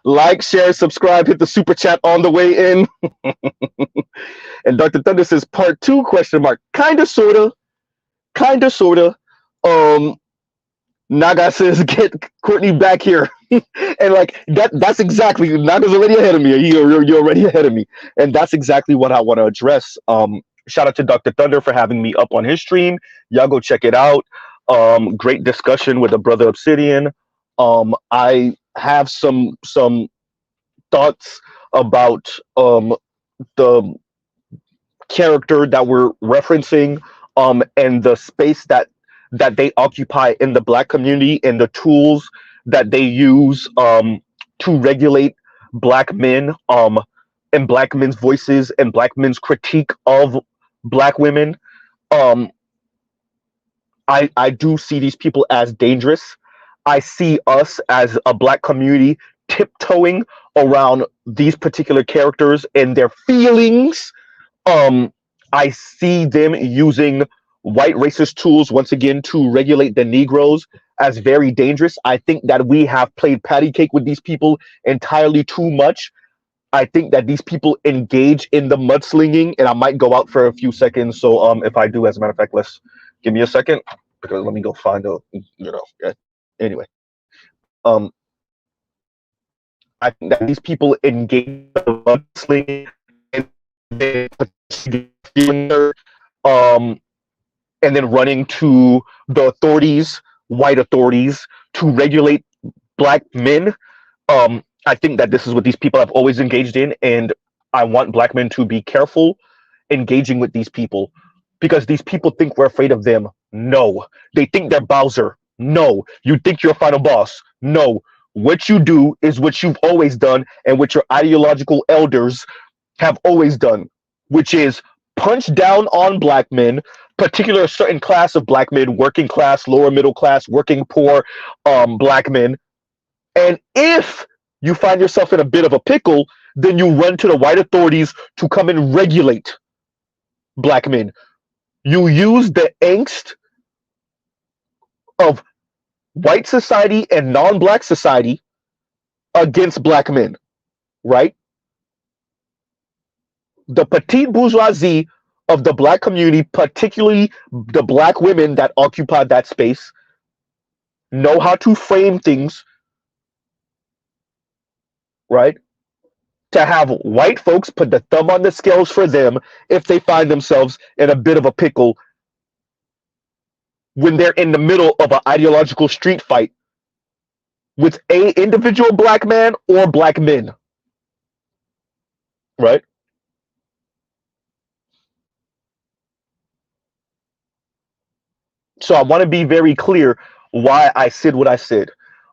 Like, share, subscribe, hit the super chat on the way in. And Dr. Thunder says part two question mark. Kinda sorta. Kinda sorta. Um Naga says get Courtney back here. And like that's exactly Naga's already ahead of me. You're already ahead of me. And that's exactly what I want to address. Shout out to Dr. Thunder for having me up on his stream. Y'all go check it out. Great discussion with the brother Obsidian. I have some thoughts about the character that we're referencing, and the space that they occupy in the Black community, and the tools that they use to regulate Black men, and Black men's voices and Black men's critique of Black women. um I do see these people as dangerous. I see us as a Black community tiptoeing around these particular characters and their feelings. I see them using white racist tools once again to regulate the Negroes as very dangerous. I think that we have played patty cake with these people entirely too much. I think that these people engage in the mudslinging, and I might go out for a few seconds. So if I do, as a matter of fact, let's give me a second, because let me go find yeah. Anyway, um, I think that these people engage in the mudslinging, and then and then running to the authorities, white authorities, to regulate Black men. I think that this is what these people have always engaged in, and I want Black men to be careful engaging with these people, because these people think we're afraid of them. No. They think they're Bowser. No. You think you're a final boss. No. What you do is what you've always done, and what your ideological elders have always done, which is punch down on Black men, particularly a certain class of Black men, working class, lower middle class, working poor Black men. And if you find yourself in a bit of a pickle, then you run to the white authorities to come and regulate Black men. You use the angst of white society and non-Black society against Black men, right? The petite bourgeoisie of the Black community, particularly the Black women that occupy that space, know how to frame things, right? To have white folks put the thumb on the scales for them if they find themselves in a bit of a pickle when they're in the middle of an ideological street fight with a individual Black man or Black men, right? So I want to be very clear why I said what I said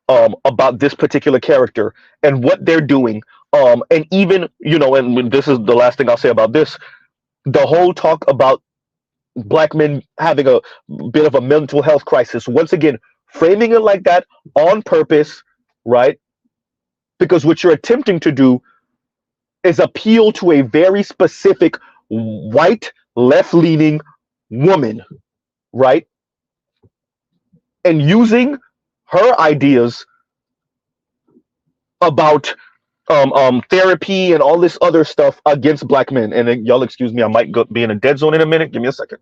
about this particular character and what they're doing. And even, and this is the last thing I'll say about this, the whole talk about Black men having a bit of a mental health crisis, once again, framing it like that on purpose, right? Because what you're attempting to do is appeal to a very specific white, left-leaning woman, right? And using her ideas about therapy and all this other stuff against Black men. And y'all excuse me, I might be in a dead zone in a minute. Give me a second.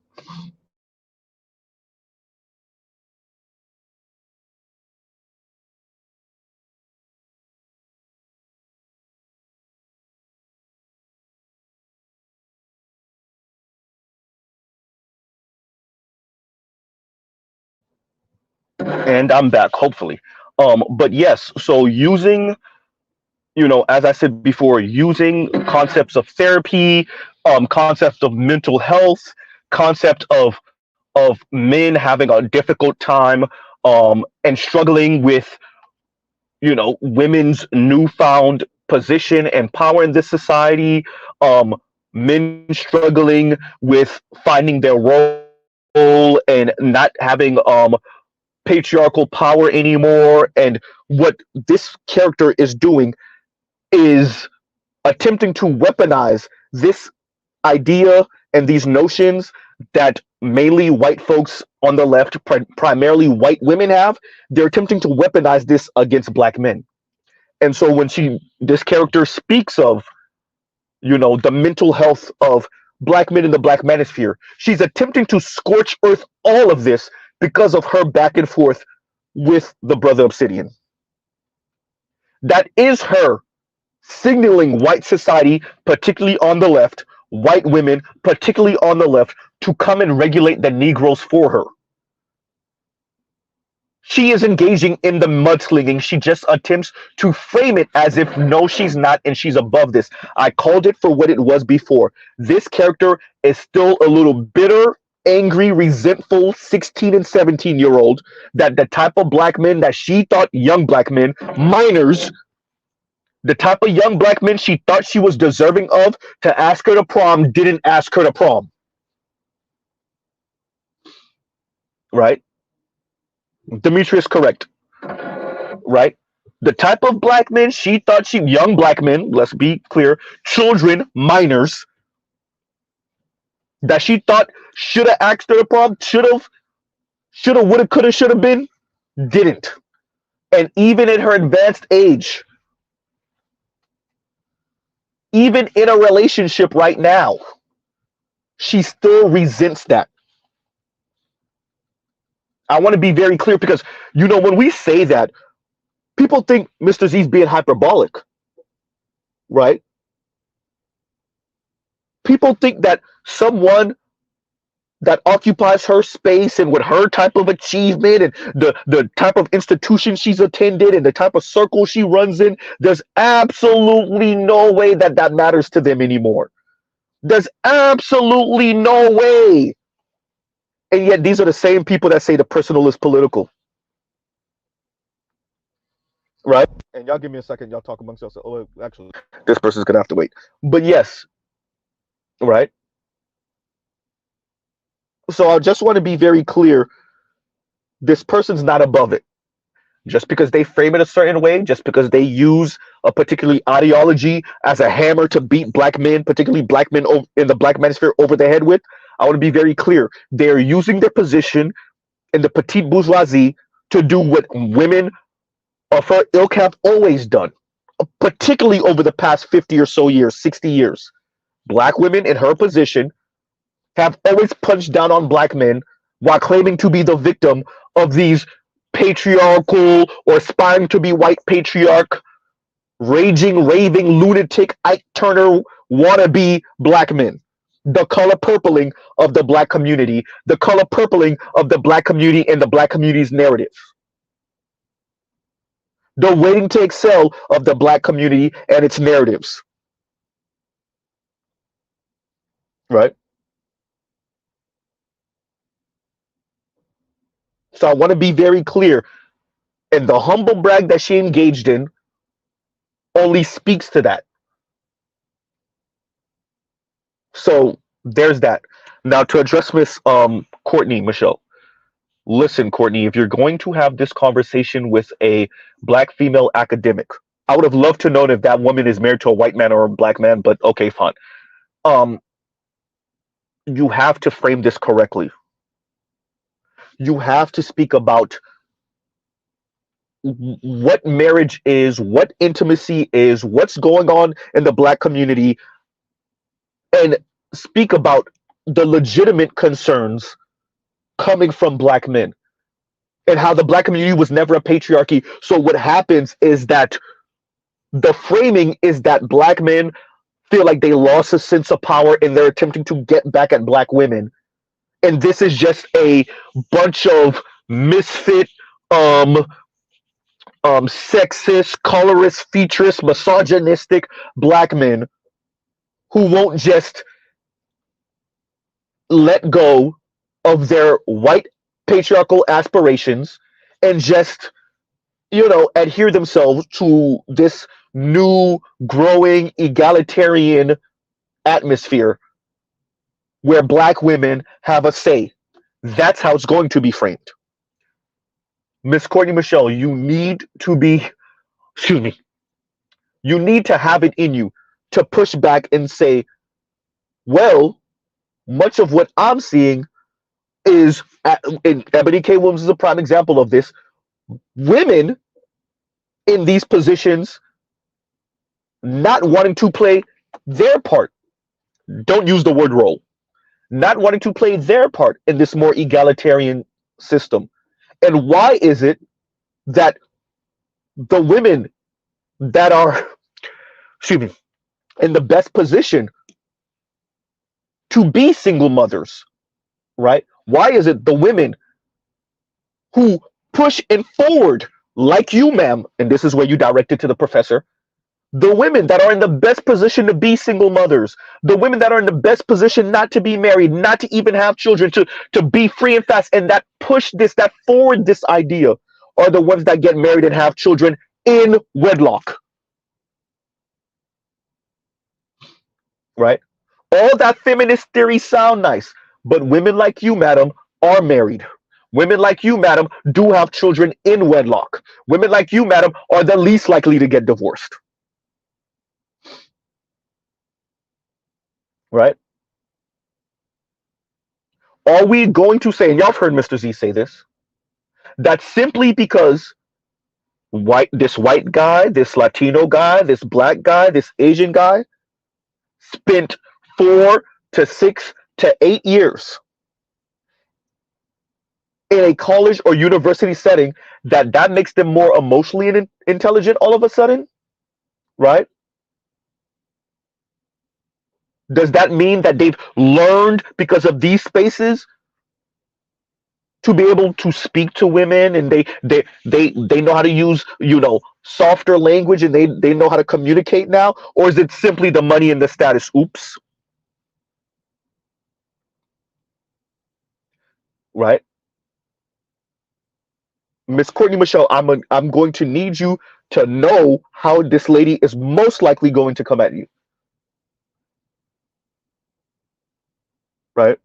And I'm back, hopefully. But yes, so using, as I said before, using concepts of therapy, concepts of mental health, concept of men having a difficult time and struggling with, women's newfound position and power in this society, men struggling with finding their role and not having patriarchal power anymore. And what this character is doing is attempting to weaponize this idea and these notions that mainly white folks on the left, primarily white women, have. They're attempting to weaponize this against Black men. And so when this character speaks of, the mental health of black men in the black manosphere, she's attempting to scorch earth all of this because of her back and forth with the brother Obsidian. That is her signaling white society, particularly on the left, white women, particularly on the left, to come and regulate the Negroes for her. She is engaging in the mudslinging. She just attempts to frame it as if, no, she's not, and she's above this. I called it for what it was before. This character is still a little bitter, angry, resentful 16 and 17-year-old, that the type of black men that she thought, young black men, minors, the type of young black men she thought she was deserving of to ask her to prom, didn't ask her to prom. Right? Demetrius, correct. Right? The type of black men she thought young black men, let's be clear, children, minors, that she thought should have asked her to prom, should have, would have, could have, should have been, didn't. And even in her advanced age, even in a relationship right now, she still resents that. I want to be very clear because, when we say that, people think Mr. Z's being hyperbolic, right? People think that someone that occupies her space and with her type of achievement and the type of institution she's attended and the type of circle she runs in, there's absolutely no way that matters to them anymore. There's absolutely no way. And yet these are the same people that say the personal is political. Right? And y'all give me a second. Y'all talk amongst yourselves. Oh, actually, this person's going to have to wait. But yes. Right? So I just want to be very clear. This person's not above it. Just because they frame it a certain way, just because they use a particular ideology as a hammer to beat black men, particularly black men in the black manosphere, over the head with, I want to be very clear. They're using their position in the petite bourgeoisie to do what women of her ilk have always done, particularly over the past 50 or so years, 60 years. Black women in her position have always punched down on black men while claiming to be the victim of these patriarchal or aspiring to be white patriarch, raging, raving, lunatic, Ike Turner wannabe black men. The color purpling of the black community, the color purpling of the black community and the black community's narrative. The waiting to excel of the black community and its narratives. Right? So I want to be very clear. And the humble brag that she engaged in only speaks to that. So there's that. Now to address Miss Courtney, Michelle. Listen, Courtney, if you're going to have this conversation with a black female academic, I would have loved to know if that woman is married to a white man or a black man, but okay, fine. You have to frame this correctly. You have to speak about what marriage is, what intimacy is, what's going on in the black community, and speak about the legitimate concerns coming from black men and how the black community was never a patriarchy. So what happens is that the framing is that black men feel like they lost a sense of power and they're attempting to get back at black women. And this is just a bunch of misfit, sexist, colorist, featurist, misogynistic black men who won't just let go of their white patriarchal aspirations and just, adhere themselves to this new growing egalitarian atmosphere where black women have a say. That's how it's going to be framed. Miss Courtney Michelle, you need to have it in you to push back and say, well, much of what I'm seeing is, and Ebony K. Williams is a prime example of this, women in these positions not wanting to play their part. Don't use the word role. Not wanting to play their part in this more egalitarian system. And why is it that the women that are, excuse me, in the best position to be single mothers, right? Why is it the women who push and forward, like you, ma'am, and this is where you direct it to the professor, the women that are in the best position to be single mothers, the women that are in the best position not to be married, not to even have children, to be free and fast, and that push this, that forward this idea, are the ones that get married and have children in wedlock, right? All that feminist theory sound nice, but women like you, madam, are married. Women like you, madam, do have children in wedlock. Women like you, madam, are the least likely to get divorced, right? Are we going to say, and y'all have heard Mr. Z say this, that simply because this white guy, this Latino guy, this black guy, this Asian guy spent 4 to 6 to 8 years in a college or university setting, that makes them more emotionally intelligent all of a sudden, right? Does that mean that they've learned because of these spaces to be able to speak to women, and they know how to use, softer language, and they know how to communicate now? Or is it simply the money and the status? Oops. Right? Miss Courtney Michelle, I'm going to need you to know how this lady is most likely going to come at you. Right?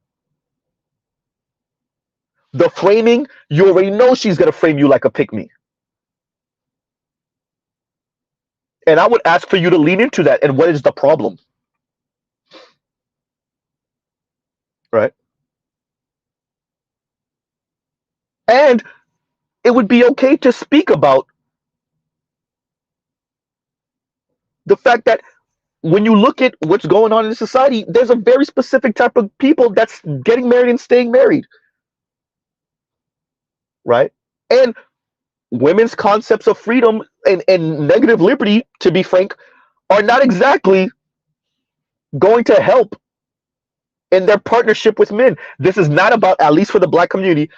The framing, you already know she's going to frame you like a pick me. And I would ask for you to lean into that. And what is the problem? Right? And it would be okay to speak about the fact that when you look at what's going on in society, there's a very specific type of people that's getting married and staying married. Right? And women's concepts of freedom and negative liberty, to be frank, are not exactly going to help in their partnership with men. This is not about, at least for the black community,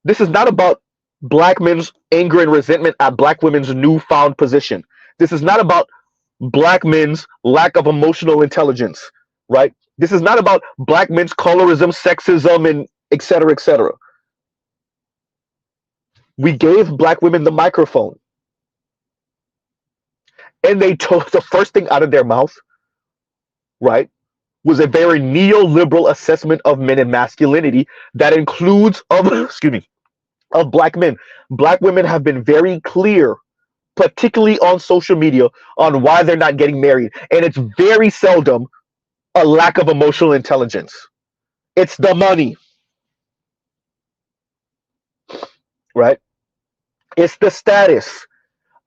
this is not about black men's anger and resentment at black women's newfound position. This is not about black men's lack of emotional intelligence, right? This is not about black men's colorism, sexism, and et cetera, et cetera. We gave black women the microphone, and they told the first thing out of their mouth, right, was a very neoliberal assessment of men and masculinity that includes of excuse me, of black men. Black women have been very clear, particularly on social media, on why they're not getting married, and it's very seldom a lack of emotional intelligence. It's the money, right? It's the status.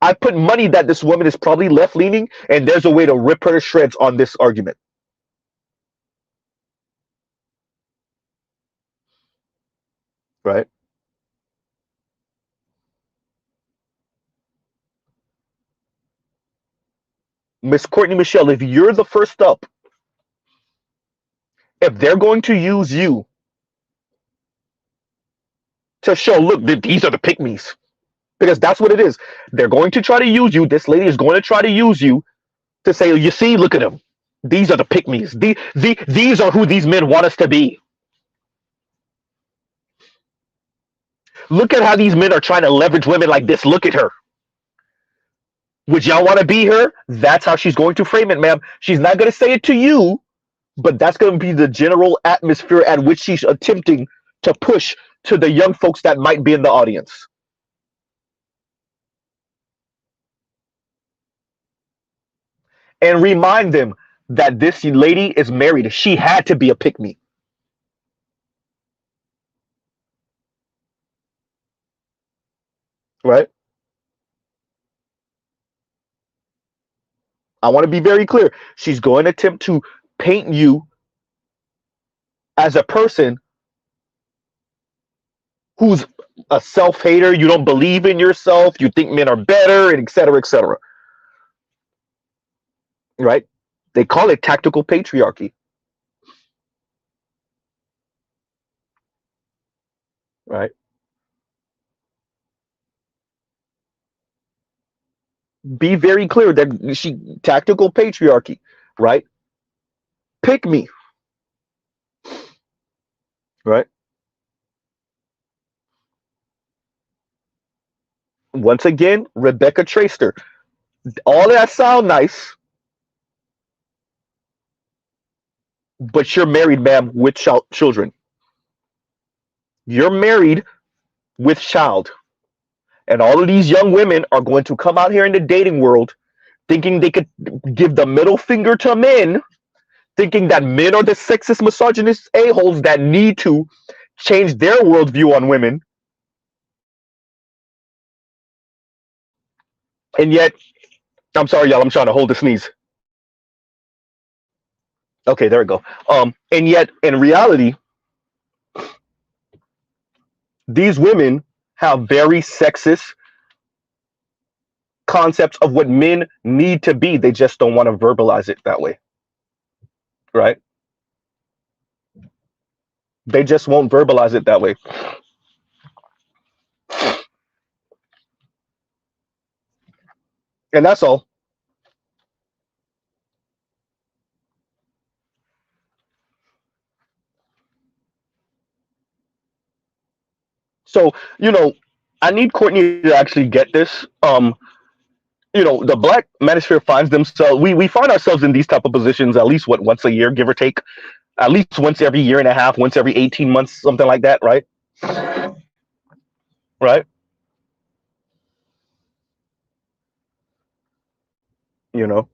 I put money that this woman is probably left leaning, and there's a way to rip her to shreds on this argument. Right? Miss Courtney Michelle, if you're the first up, if they're going to use you to show, look, these are the pick me's, because that's what it is. They're going to try to use you. This lady is going to try to use you to say, you see, look at them. These are the pick me's. These are who these men want us to be. Look at how these men are trying to leverage women like this. Look at her. Would y'all want to be her? That's how she's going to frame it, ma'am. She's not going to say it to you, but that's going to be the general atmosphere at which she's attempting to push to the young folks that might be in the audience. And remind them that this lady is married. She had to be a pick me. Right? I want to be very clear. She's going to attempt to paint you as a person who's a self-hater. You don't believe in yourself. You think men are better, and et cetera, et cetera. Right? They call it tactical patriarchy. Right? Be very clear that she tactical patriarchy. Right? Pick me. Right? Once again, Rebecca Traster. All that sound nice, but you're married, ma'am, with children. You're married with child. And all of these young women are going to come out here in the dating world thinking they could give the middle finger to men, thinking that men are the sexist, misogynist a-holes that need to change their worldview on women. And yet, I'm sorry, y'all, I'm trying to hold the sneeze. Okay, there we go. And yet, in reality, these women have very sexist concepts of what men need to be. They just don't want to verbalize it that way, right? They just won't verbalize it that way. And that's all. So, I need Courtney to actually get this. The black manosphere finds themselves, we find ourselves in these type of positions at least once a year, give or take, at least once every year and a half, once every 18 months, something like that, right? Right? You know,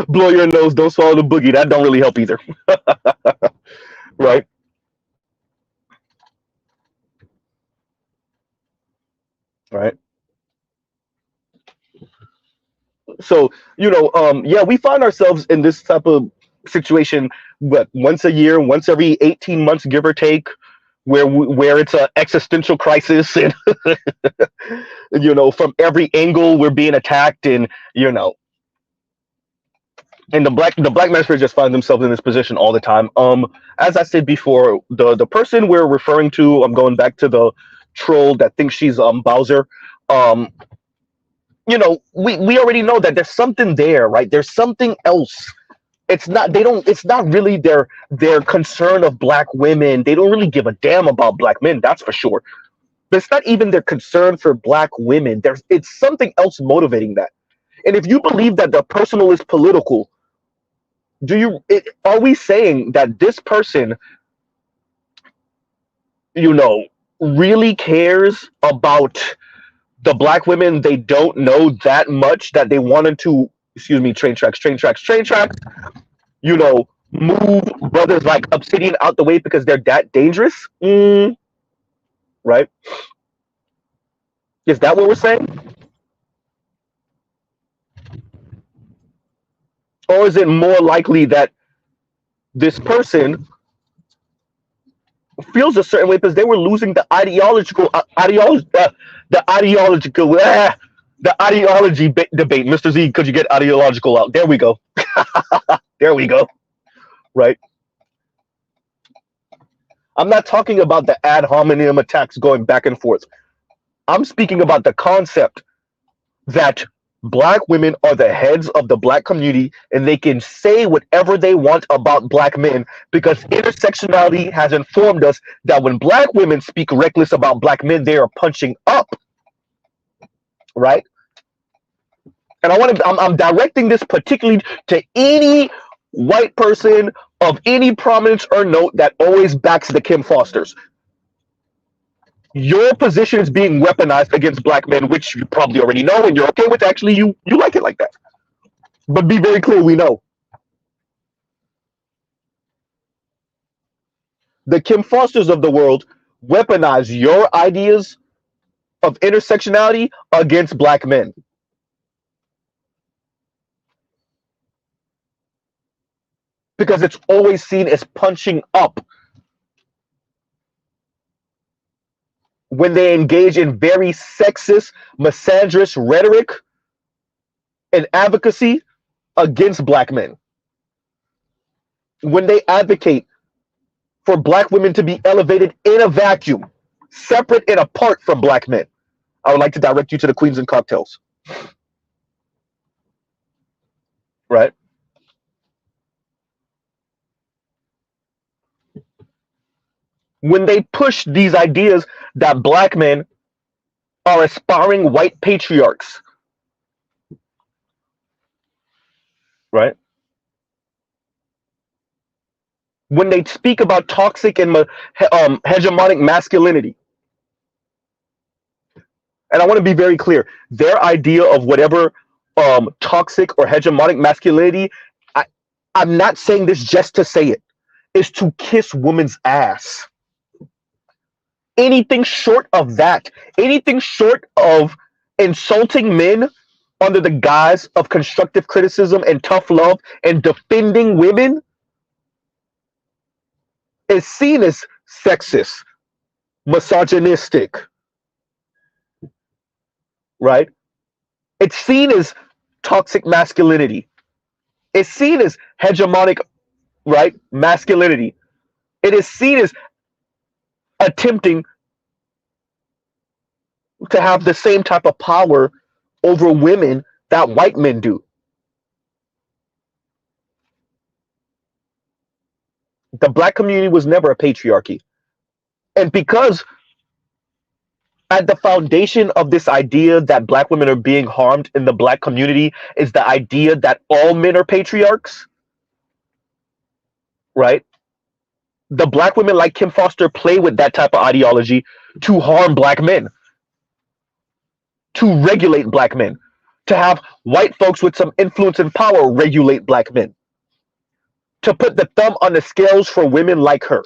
blow your nose, don't swallow the boogie. That don't really help either, right? Right. So, yeah, we find ourselves in this type of situation, but once a year, once every 18 months, give or take, where it's an existential crisis, and from every angle we're being attacked, and the black manosphere just find themselves in this position all the time. As I said before, the person we're referring to, I'm going back to the troll that thinks she's Bowser. Um, we already know that there's something there, right? There's something else. It's not really their concern of black women. They don't really give a damn about black men, that's for sure. But it's not even their concern for black women. It's something else motivating that. And if you believe that the personal is political, are we saying that this person, you know, really cares about the black women they don't know that much that they wanted to, excuse me, train tracks, move brothers like Obsidian out the way because they're that dangerous? Right? Is that what we're saying? Or is it more likely that this person feels a certain way because they were losing the ideology debate? Mr. Z, could you get ideological out? There we go. There we go. Right. I'm not talking about the ad hominem attacks going back and forth. I'm speaking about the concept that black women are the heads of the black community and they can say whatever they want about black men because intersectionality has informed us that when black women speak reckless about black men, they are punching up. Right? And I'm directing this particularly to any white person of any prominence or note that always backs the Kim Fosters. Your position is being weaponized against black men, which you probably already know, and you're okay with. Actually, you like it like that. But be very clear, we know. The Kim Fosters of the world weaponize your ideas of intersectionality against black men. Because it's always seen as punching up when they engage in very sexist, misandrous rhetoric and advocacy against black men. When they advocate for black women to be elevated in a vacuum, separate and apart from black men. I would like to direct you to the Queens and Cocktails. Right? When they push these ideas that black men are aspiring white patriarchs, right? When they speak about toxic and hegemonic masculinity, and I want to be very clear, their idea of whatever toxic or hegemonic masculinity, I'm not saying this just to say it, is to kiss women's ass. Anything short of that, anything short of insulting men under the guise of constructive criticism and tough love and defending women is seen as sexist, misogynistic, right? It's seen as toxic masculinity. It's seen as hegemonic, right, masculinity. It is seen as attempting to have the same type of power over women that white men do. The black community was never a patriarchy. And because at the foundation of this idea that black women are being harmed in the black community is the idea that all men are patriarchs, right? The black women like Kim Foster play with that type of ideology to harm black men, to regulate black men, to have white folks with some influence and power regulate black men, to put the thumb on the scales for women like her.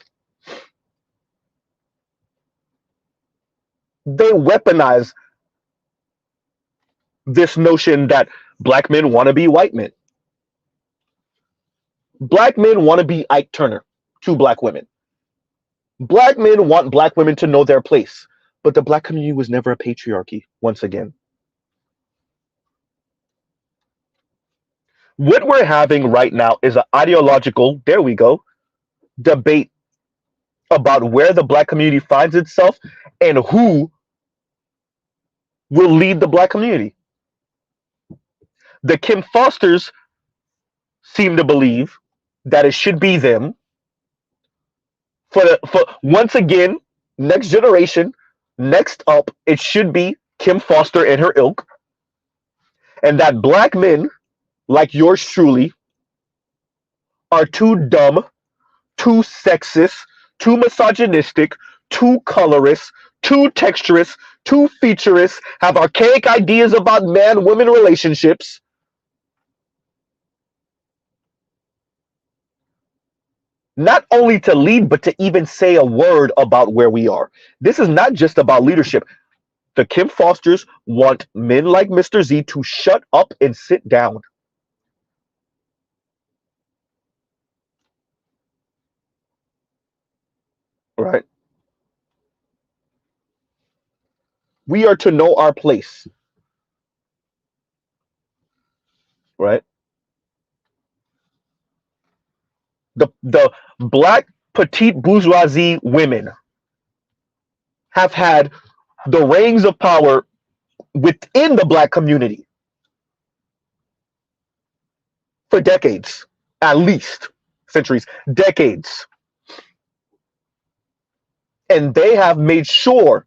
They weaponize this notion that black men want to be white men. Black men want to be Ike Turner to black women. Black men want black women to know their place. But the black community was never a patriarchy, once again. What we're having right now is an ideological, there we go, debate about where the black community finds itself and who will lead the black community. The Kim Fosters seem to believe that it should be them. For once again, next generation, next up, it should be Kim Foster and her ilk. And that black men, like yours truly, are too dumb, too sexist, too misogynistic, too colorist, too texturist, too featurist, have archaic ideas about man-woman relationships. Not only to lead, but to even say a word about where we are. This is not just about leadership. The Kim Fosters want men like Mr. Z to shut up and sit down. Right? We are to know our place. Right? The black petite bourgeoisie women have had the reins of power within the black community for decades, at least centuries, decades. And they have made sure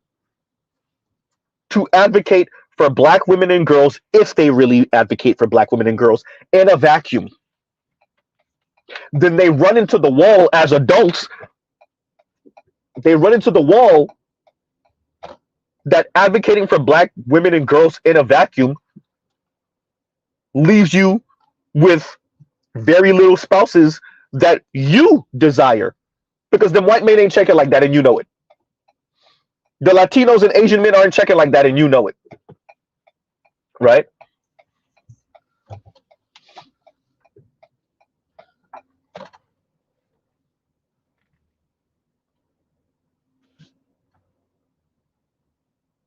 to advocate for black women and girls, if they really advocate for black women and girls, in a vacuum. Then they run into the wall as adults. They run into the wall that advocating for black women and girls in a vacuum leaves you with very little spouses that you desire. Because the white man ain't checking like that, and you know it. The Latinos and Asian men aren't checking like that, and you know it, right?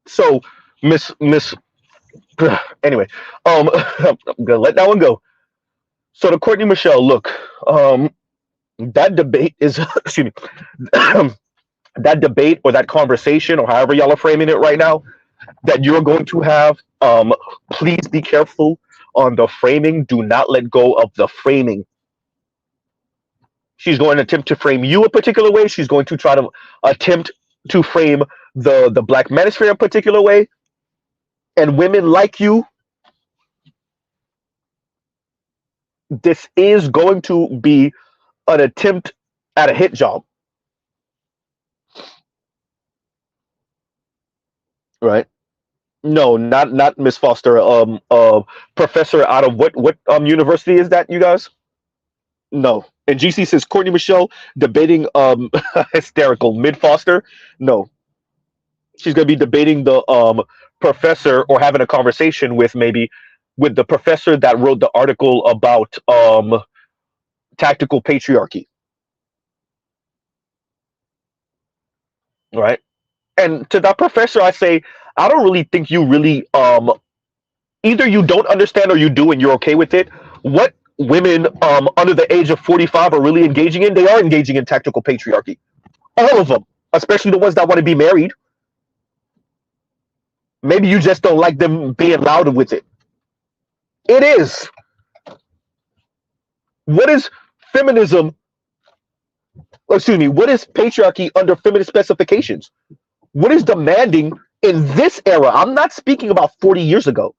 So, Miss. Anyway, I'm gonna let that one go. So to Courtney Michelle, look, that debate is excuse me, that debate or that conversation or however y'all are framing it right now that you're going to have. Please be careful on the framing. Do not let go of the framing. She's going to attempt to frame you a particular way. She's going to try to attempt to frame the Black manosphere a particular way. And women like you, this is going to be an attempt at a hit job, right? No, not Miss Foster. Professor out of what university is that, you guys? No. And GC says Courtney Michelle debating hysterical mid Foster. No, she's gonna be debating the professor or having a conversation with maybe with the professor that wrote the article about tactical patriarchy, right? And to that professor, I say I don't really think you really either you don't understand or you do and you're okay with it. What women under the age of 45 are really engaging in, they are engaging in tactical patriarchy. All of them, especially the ones that want to be married. Maybe you just don't like them being loud with it. It is. What is feminism? Excuse me. What is patriarchy under feminist specifications? What is demanding in this era? I'm not speaking about 40 years ago.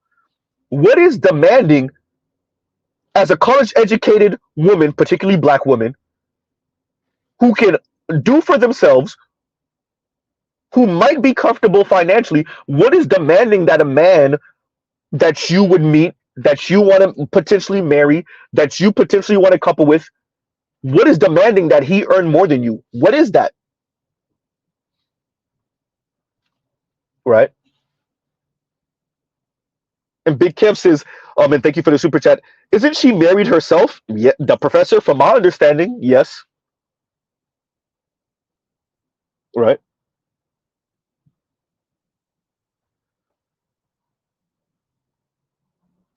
What is demanding as a college educated woman, particularly Black woman, who can do for themselves, who might be comfortable financially? What is demanding that a man that you would meet, that you want to potentially marry, that you potentially want to couple with, what is demanding that he earn more than you? What is that? Right? And Big Kev says, and thank you for the super chat. Isn't she married herself? Yeah, the professor, from my understanding, yes. Right.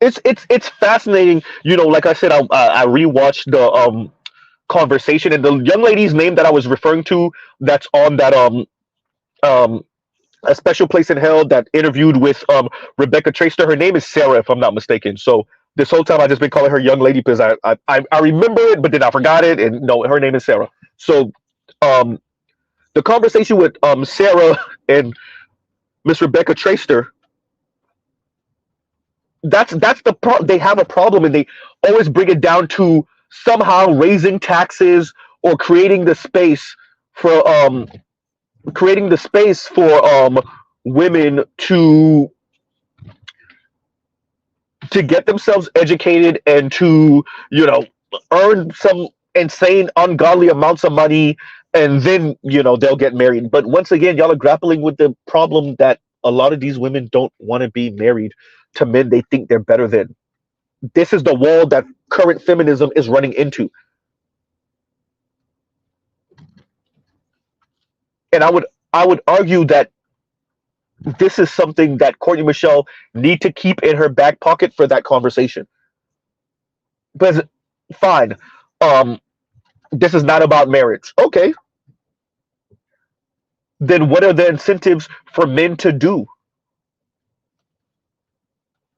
It's fascinating. You know, like I said, I rewatched the conversation, and the young lady's name that I was referring to, that's on that um a special place in hell, that interviewed with Rebecca Traister. Her name is Sarah, if I'm not mistaken. So this whole time I just been calling her young lady because I remember it, but then I forgot it, and no, her name is Sarah. So um the conversation with Sarah and Miss Rebecca Traister, that's the they have a problem, and they always bring it down to somehow raising taxes or creating the space for women to get themselves educated and to, you know, earn some insane ungodly amounts of money, and then, you know, they'll get married. But once again, y'all are grappling with the problem that a lot of these women don't want to be married to men they think they're better than. This is the wall that current feminism is running into. And I would argue that this is something that Courtney Michelle need to keep in her back pocket for that conversation. Because fine, um, this is not about marriage. Okay, then what are the incentives for men to do,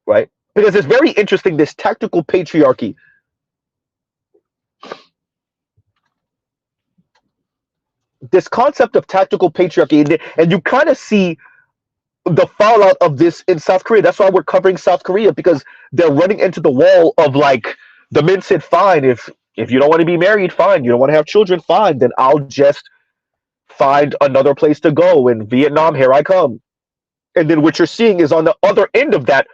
right? Because it's very interesting, this tactical patriarchy. This concept of tactical patriarchy, and you kind of see the fallout of this in South Korea. That's why we're covering South Korea, because they're running into the wall of, like, the men said, fine, if you don't want to be married, fine, you don't want to have children, fine, then I'll just find another place to go. In Vietnam, here I come. And then what you're seeing is on the other end of that,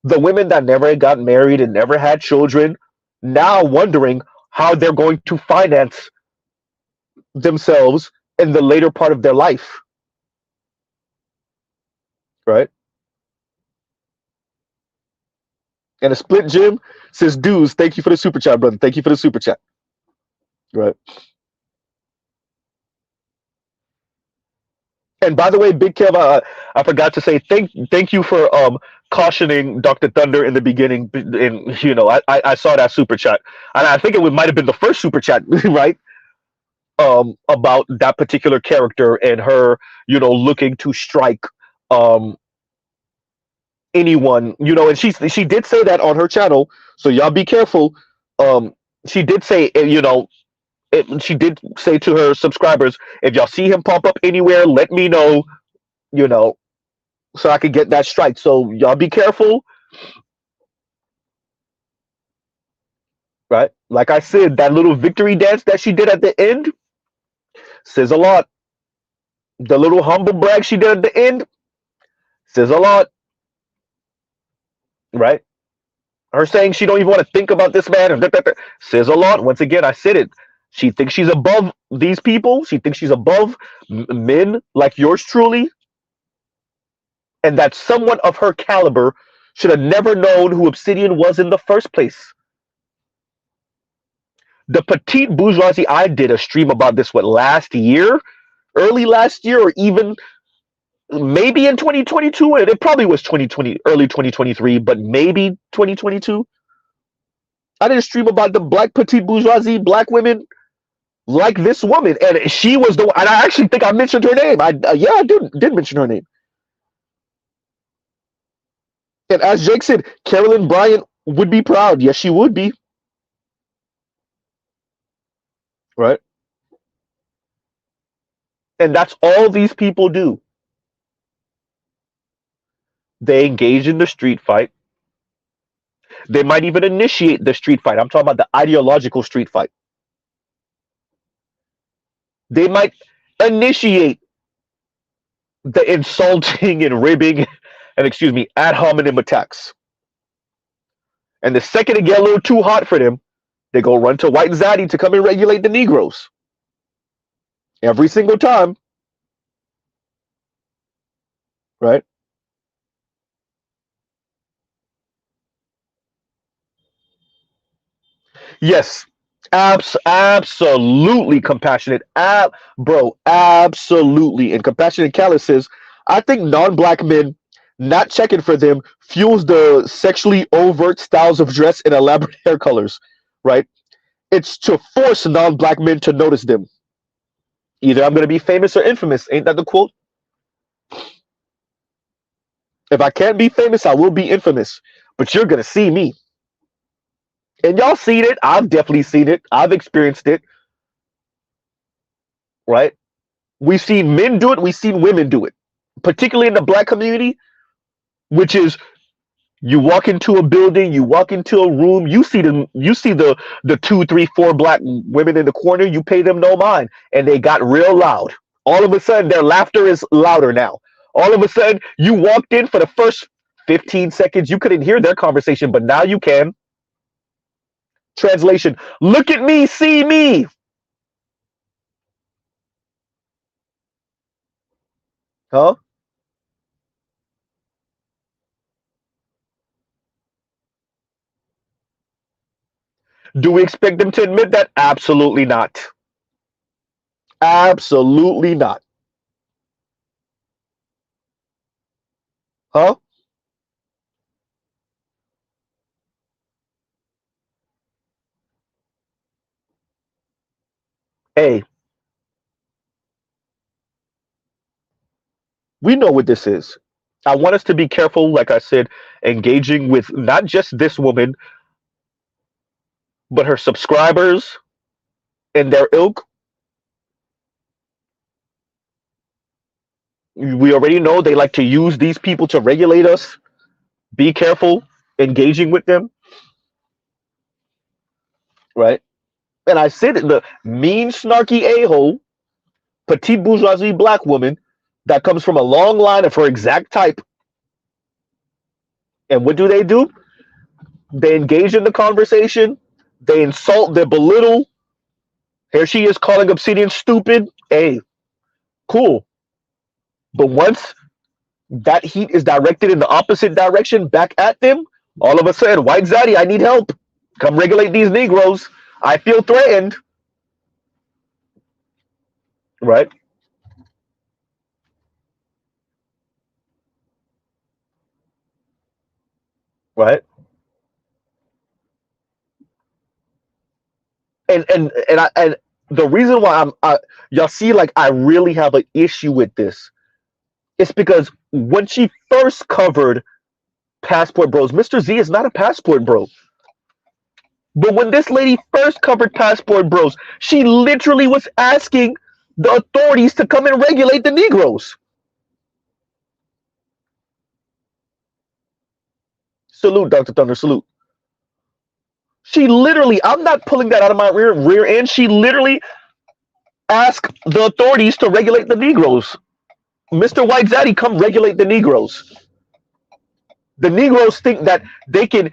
the women that never got married and never had children now wondering how they're going to finance themselves in the later part of their life. right? And a split Jim says, dudes, thank you for the super chat, brother. Thank you for the super chat. Right. And by the way, Big Kev, I forgot to say thank you for cautioning Dr. Thunder in the beginning. And I saw that super chat, and I think it might have been the first super chat, right? About that particular character and her, looking to strike anyone, and she did say that on her channel, so y'all be careful. She did say, she did say to her subscribers, if y'all see him pop up anywhere, let me know, so I could get that strike. So y'all be careful, right? Like I said, that little victory dance that she did at the end says a lot. The little humble brag she did at the end says a lot, right? Her saying she don't even want to think about this man says a lot. Once again, I said it. She thinks she's above these people. She thinks she's above men like yours truly, and that someone of her caliber should have never known who Obsidian was in the first place. The petite bourgeoisie, I did a stream about this, last year? Early last year, or even maybe in 2022. It probably was 2020, early 2023, but maybe 2022. I did a stream about the black petite bourgeoisie, black women like this woman, and she was the one. And I actually think I mentioned her name. I did mention her name. And as Jake said, Carolyn Bryant would be proud. Yes, she would be. Right? And that's all these people do. They engage in the street fight. They might even initiate the street fight. I'm talking about the ideological street fight. They might initiate the insulting and ribbing and, ad hominem attacks. And the second it get a little too hot for them, they go run to White Zaddy to come and regulate the Negroes. Every single time. Right? Yes. Absolutely compassionate. Bro, absolutely. And Compassionate Callous says, I think non-black men not checking for them fuels the sexually overt styles of dress and elaborate hair colors, right? It's to force non-black men to notice them. Either I'm going to be famous or infamous. Ain't that the quote? If I can't be famous, I will be infamous. But you're going to see me. And y'all seen it. I've definitely seen it. I've experienced it. Right? We've seen men do it. We've seen women do it. Particularly in the black community, which is you walk into a building, you walk into a room, you see the 2, 3, 4 black women in the corner, you pay them no mind, and they got real loud. All of a sudden, their laughter is louder now. All of a sudden, you walked in for the first 15 seconds, you couldn't hear their conversation, but now you can. Translation, look at me, see me. Huh? Do we expect them to admit that? Absolutely not. Absolutely not. Huh? Hey, we know what this is. I want us to be careful, like I said, engaging with not just this woman, but her subscribers and their ilk. We already know they like to use these people to regulate us. Be careful engaging with them, right? And I said it, the mean, snarky a-hole, petite bourgeoisie black woman that comes from a long line of her exact type. And what do? They engage in the conversation. They insult, they belittle. Here she is calling Obsidian stupid. Hey, cool. But once that heat is directed in the opposite direction back at them. All of a sudden, white zaddy, I need help. Come regulate these Negroes. I feel threatened. Right? Right? And the reason why y'all see, like, I really have an issue with this, it's because when she first covered Passport Bros, Mr. Z is not a passport bro. But when this lady first covered Passport Bros, she literally was asking the authorities to come and regulate the Negroes. Salute, Dr. Thunder, salute. She literally, I'm not pulling that out of my rear end. She literally asked the authorities to regulate the Negroes. Mr. White Zaddy, come regulate the Negroes. The Negroes think that they can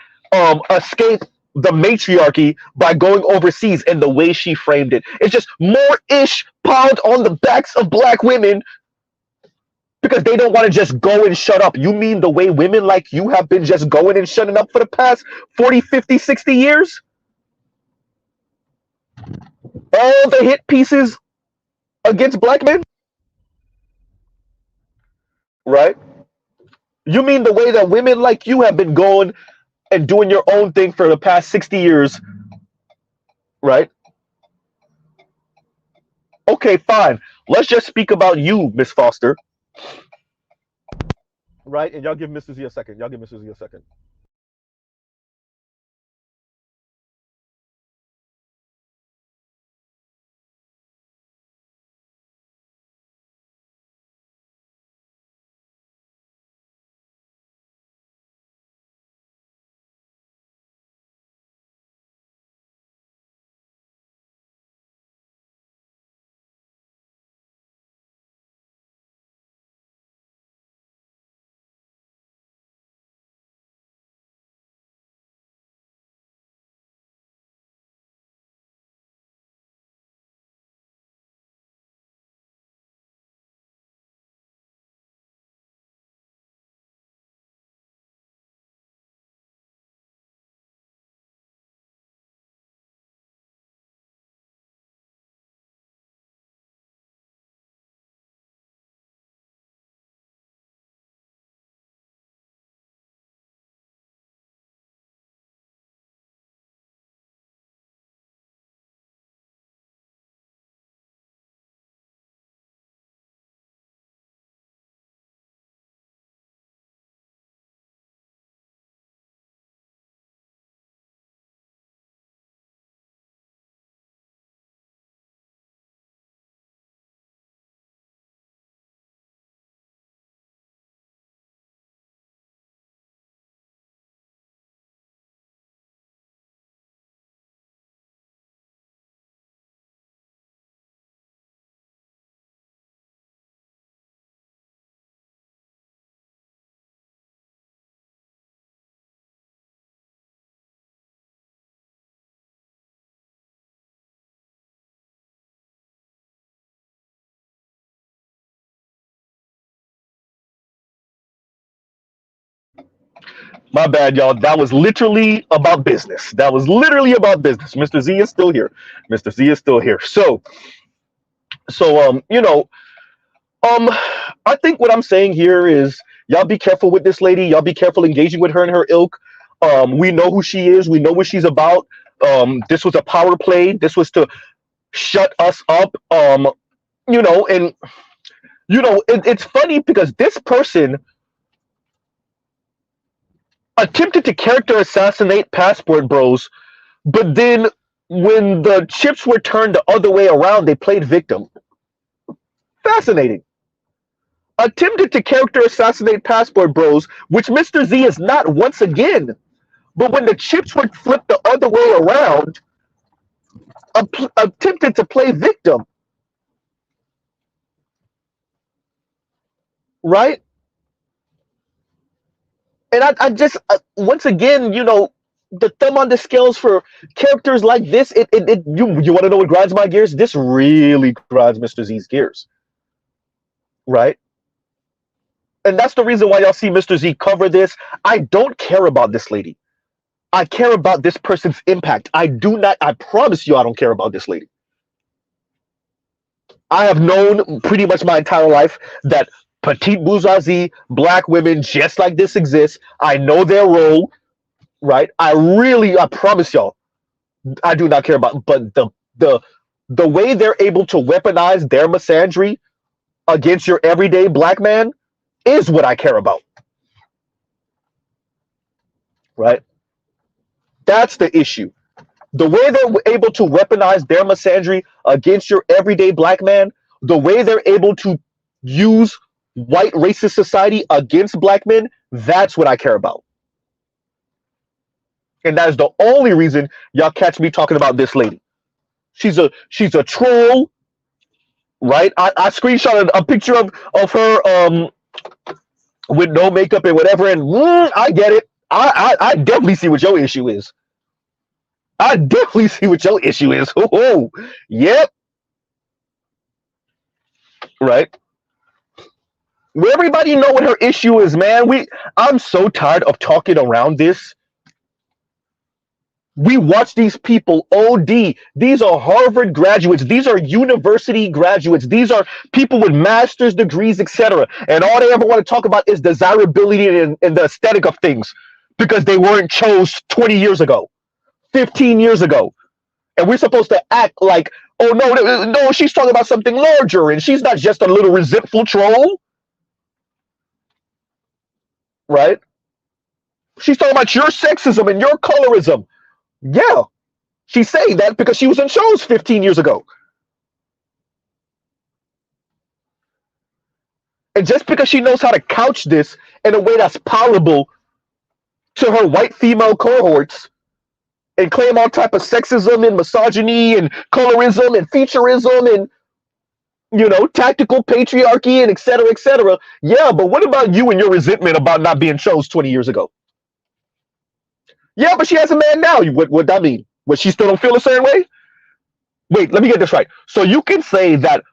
escape the matriarchy by going overseas, and the way she framed it, it's just more ish piled on the backs of black women because they don't want to just go and shut up. You mean the way women like you have been just going and shutting up for the past 40, 50, 60 years? All the hit pieces against black men? Right? You mean the way that women like you have been going and doing your own thing for the past 60 years? Right? Okay, fine. Let's just speak about you, Miss Foster. Right? And y'all give Mr. Z a second. Y'all give Mr. Z a second. My bad, y'all. That was literally about business. That was literally about business. Mr. Z is still here. Mr. Z is still here. So, I think what I'm saying here is y'all be careful with this lady. Y'all be careful engaging with her and her ilk. We know who she is. We know what she's about. This was a power play. This was to shut us up. And it's funny because this person attempted to character assassinate Passport Bros, but then when the chips were turned the other way around, they played victim. Fascinating. Attempted to character assassinate Passport Bros, which Mr. Z is not once again. But when the chips were flipped the other way around, attempted to play victim. Right? And I just, once again, the thumb on the scales for characters like this, you want to know what grinds my gears? This really grinds Mr. Z's gears. Right? And that's the reason why y'all see Mr. Z cover this. I don't care about this lady. I care about this person's impact. I do not, I promise you, I don't care about this lady. I have known pretty much my entire life that petite bourgeoisie, black women just like this exist. I know their role, right? I promise y'all, I do not care about, but the way they're able to weaponize their misandry against your everyday black man is what I care about, right? That's the issue. The way they're able to weaponize their misandry against your everyday black man, the way they're able to use white racist society against black men, that's what I care about. And that is the only reason y'all catch me talking about this lady. She's a troll, right? I screenshotted a picture of her with no makeup and whatever, and I get it. I definitely see what your issue is. I definitely see what your issue is. Oh, yep. Right. Everybody know what her issue is, man. I'm so tired of talking around this. We watch these people OD. These are Harvard graduates. These are university graduates. These are people with master's degrees, etc. And all they ever want to talk about is desirability and the aesthetic of things because they weren't chose 20 years ago, 15 years ago. And we're supposed to act like, oh, no, she's talking about something larger and she's not just a little resentful troll. Right? She's talking about your sexism and your colorism. Yeah, she's saying that because she was in shows 15 years ago. And just because she knows how to couch this in a way that's palatable to her white female cohorts and claim all type of sexism and misogyny and colorism and featureism and, tactical patriarchy and et cetera, et cetera. Yeah, but what about you and your resentment about not being chose 20 years ago? Yeah, but she has a man now. What that mean? What, she still don't feel a certain way? Wait, let me get this right. So you can say that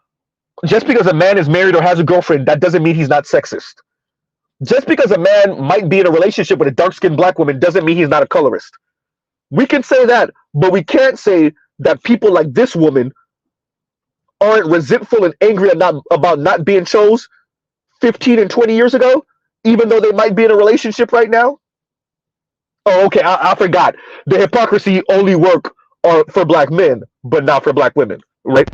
just because a man is married or has a girlfriend, that doesn't mean he's not sexist. Just because a man might be in a relationship with a dark-skinned black woman doesn't mean he's not a colorist. We can say that, but we can't say that people like this woman aren't resentful and angry about not being chose 15 and 20 years ago, even though they might be in a relationship right now. Oh, okay. I forgot. The hypocrisy only work for black men, but not for black women, right?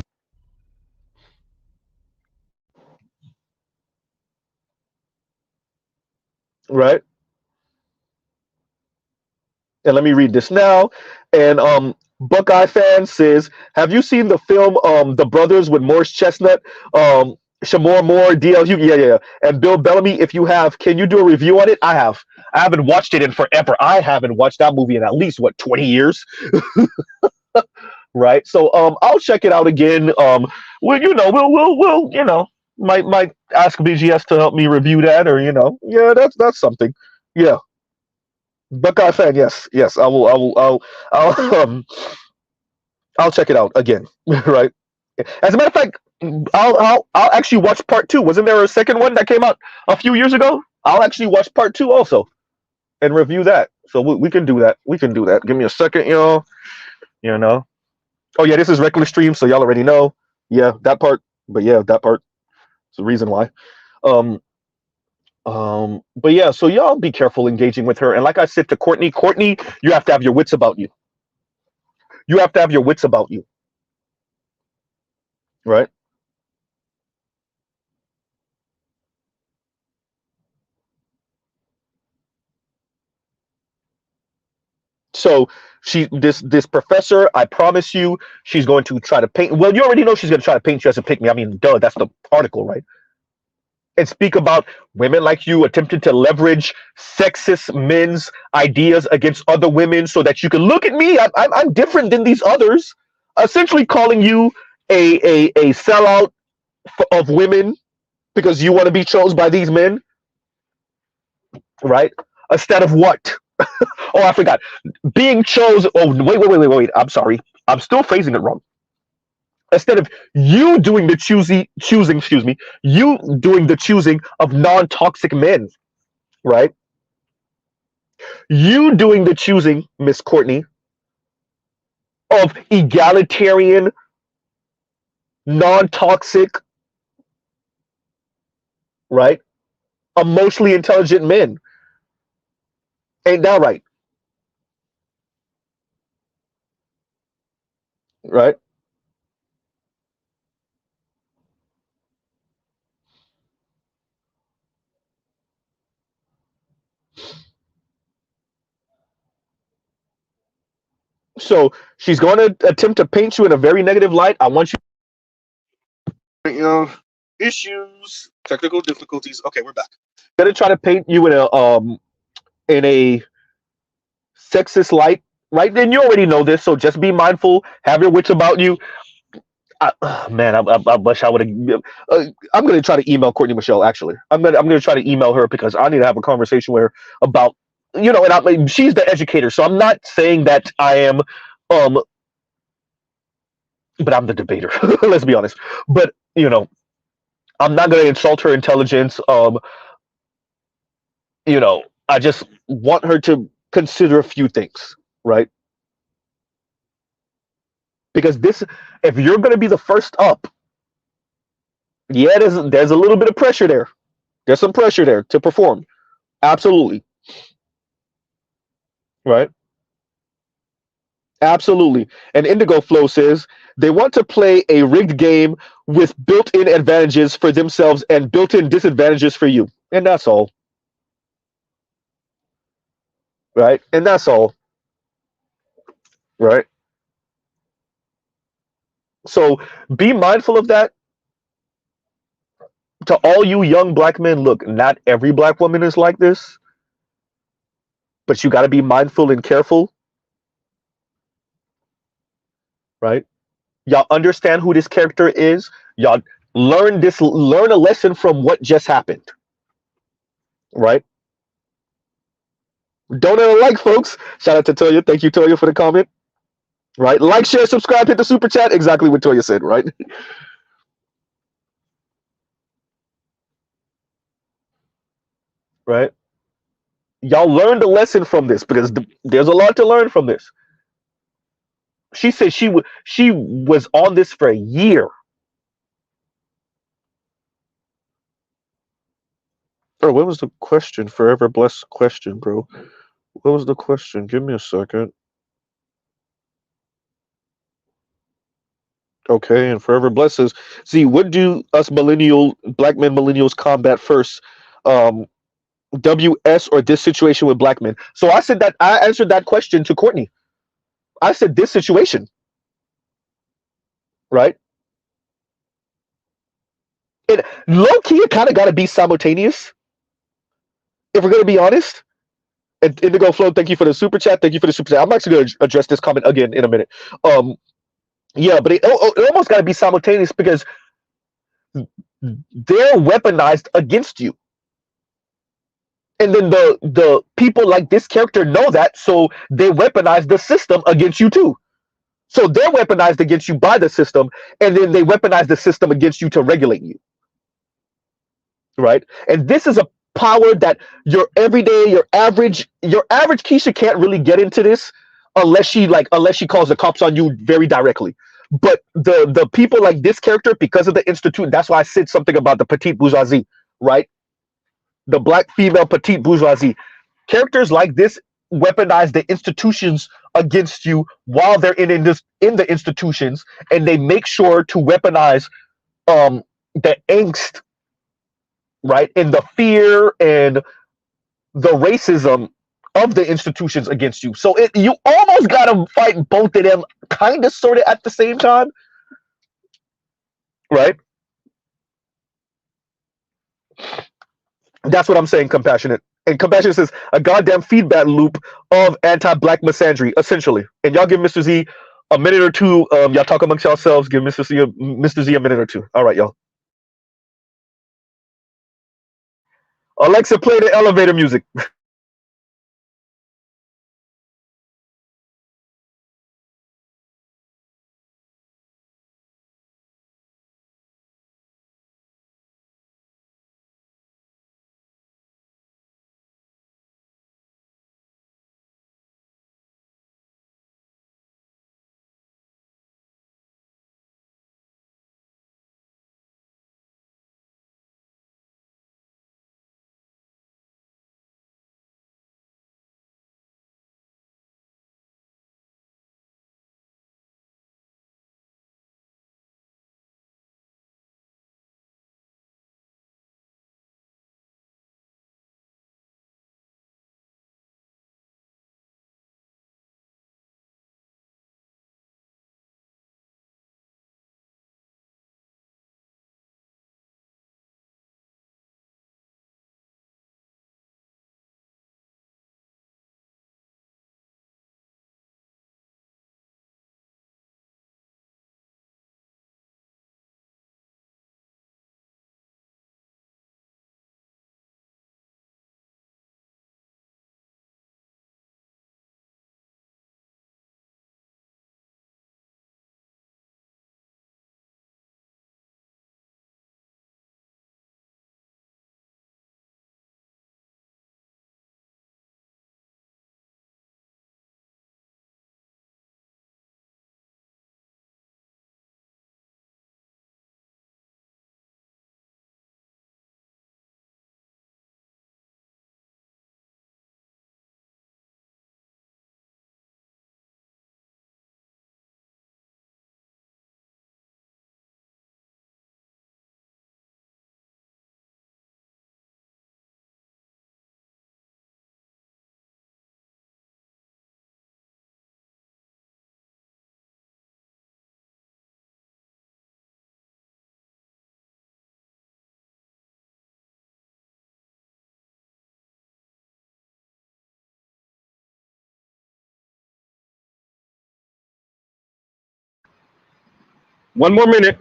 Right. And let me read this now. And Buckeye fan says, "Have you seen the film The Brothers with Morris Chestnut, Shamor Moore, D.L. Hughes? Yeah, and Bill Bellamy? If you have, can you do a review on it? I have. I haven't watched it in forever. I haven't watched that movie in at least 20 years." Right. So I'll check it out again. We'll might ask BGS to help me review that, or yeah, that's something. Yeah. Buckeye fan, yes, I will, I'll check it out again, right? As a matter of fact, I'll actually watch part two. Wasn't there a second one that came out a few years ago? I'll actually watch part two also, and review that. So we can do that. We can do that. Give me a second, y'all. Oh yeah, this is regular stream, so y'all already know. Yeah, that part. But yeah, that part. It's the reason why. But yeah, so y'all be careful engaging with her. And like I said to Courtney, you have to have your wits about you. You have to have your wits about you. Right? So this professor, I promise you, she's going to try to paint. Well, you already know she's going to try to paint you as a pick me. I mean, duh, that's the article, right? And speak about women like you attempting to leverage sexist men's ideas against other women so that you can look at me. I'm different than these others. Essentially calling you a sellout of women because you want to be chosen by these men, right? Instead of what? Oh, I forgot. Being chosen. Oh, wait. I'm sorry. I'm still phrasing it wrong. Instead of you doing the choosing, excuse me, you doing the choosing of non-toxic men, right? You doing the choosing, Miss Courtney, of egalitarian, non-toxic, right? Emotionally intelligent men. Ain't that right? Right? So she's going to attempt to paint you in a very negative light. I want you know, issues, technical difficulties. Okay, we're back. Gonna try to paint you in a sexist light, right? Then you already know this, so just be mindful. Have your wits about you. Man, I wish I would have. I'm gonna try to email Courtney Michelle. Actually, I'm gonna try to email her because I need to have a conversation with her about and she's the educator, so I'm not saying that I am, um, but I'm the debater. Let's be honest. But I'm not gonna insult her intelligence. I just want her to consider a few things, right? Because if you're gonna be the first up, yeah, there's a little bit of pressure there. There's some pressure there to perform. Absolutely. Right? Absolutely. And Indigo Flow says they want to play a rigged game with built-in advantages for themselves and built-in disadvantages for you. And that's all. Right? And that's all. Right? So be mindful of that. To all you young black men, look, not every black woman is like this, but you got to be mindful and careful. Right? Y'all understand who this character is. Y'all learn a lesson from what just happened. Right? Don't ever like, folks. Shout out to Toya. Thank you, Toya, for the comment. Right? Like, share, subscribe, hit the super chat. Exactly what Toya said, right? Right? Y'all learned a lesson from this because there's a lot to learn from this. She said she was on this for a year. Bro, what was the question? Forever blessed question, bro. What was the question? Give me a second. Okay, and forever blesses. See, what do us black men millennials combat first? Um, WS or this situation with black men? So I answered that question to Courtney. I said this situation, right? It low key, it kind of got to be simultaneous. If we're gonna be honest, and Indigo Flow, thank you for the super chat. Thank you for the super chat. I'm actually gonna address this comment again in a minute. Yeah, but it almost got to be simultaneous because they're weaponized against you, and then the people like this character know that, so they weaponize the system against you too. So they're weaponized against you by the system, and then they weaponize the system against you to regulate you, right? And this is a power that your everyday, your average Keisha can't really get into this unless she calls the cops on you very directly. But the people like this character, because of the institute, that's why I said something about the petite bourgeoisie, right? The black female petite bourgeoisie. Characters like this weaponize the institutions against you while they're in the institutions, and they make sure to weaponize the angst, right, and the fear and the racism of the institutions against you. So you almost gotta fight both of them kind of sort of at the same time, right? That's what I'm saying, compassionate. And compassionate says a goddamn feedback loop of anti-black misandry, essentially. And y'all give Mr. Z a minute or two. Y'all talk amongst yourselves. Give Mr. Z a minute or two. All right, y'all. Alexa, play the elevator music. One more minute.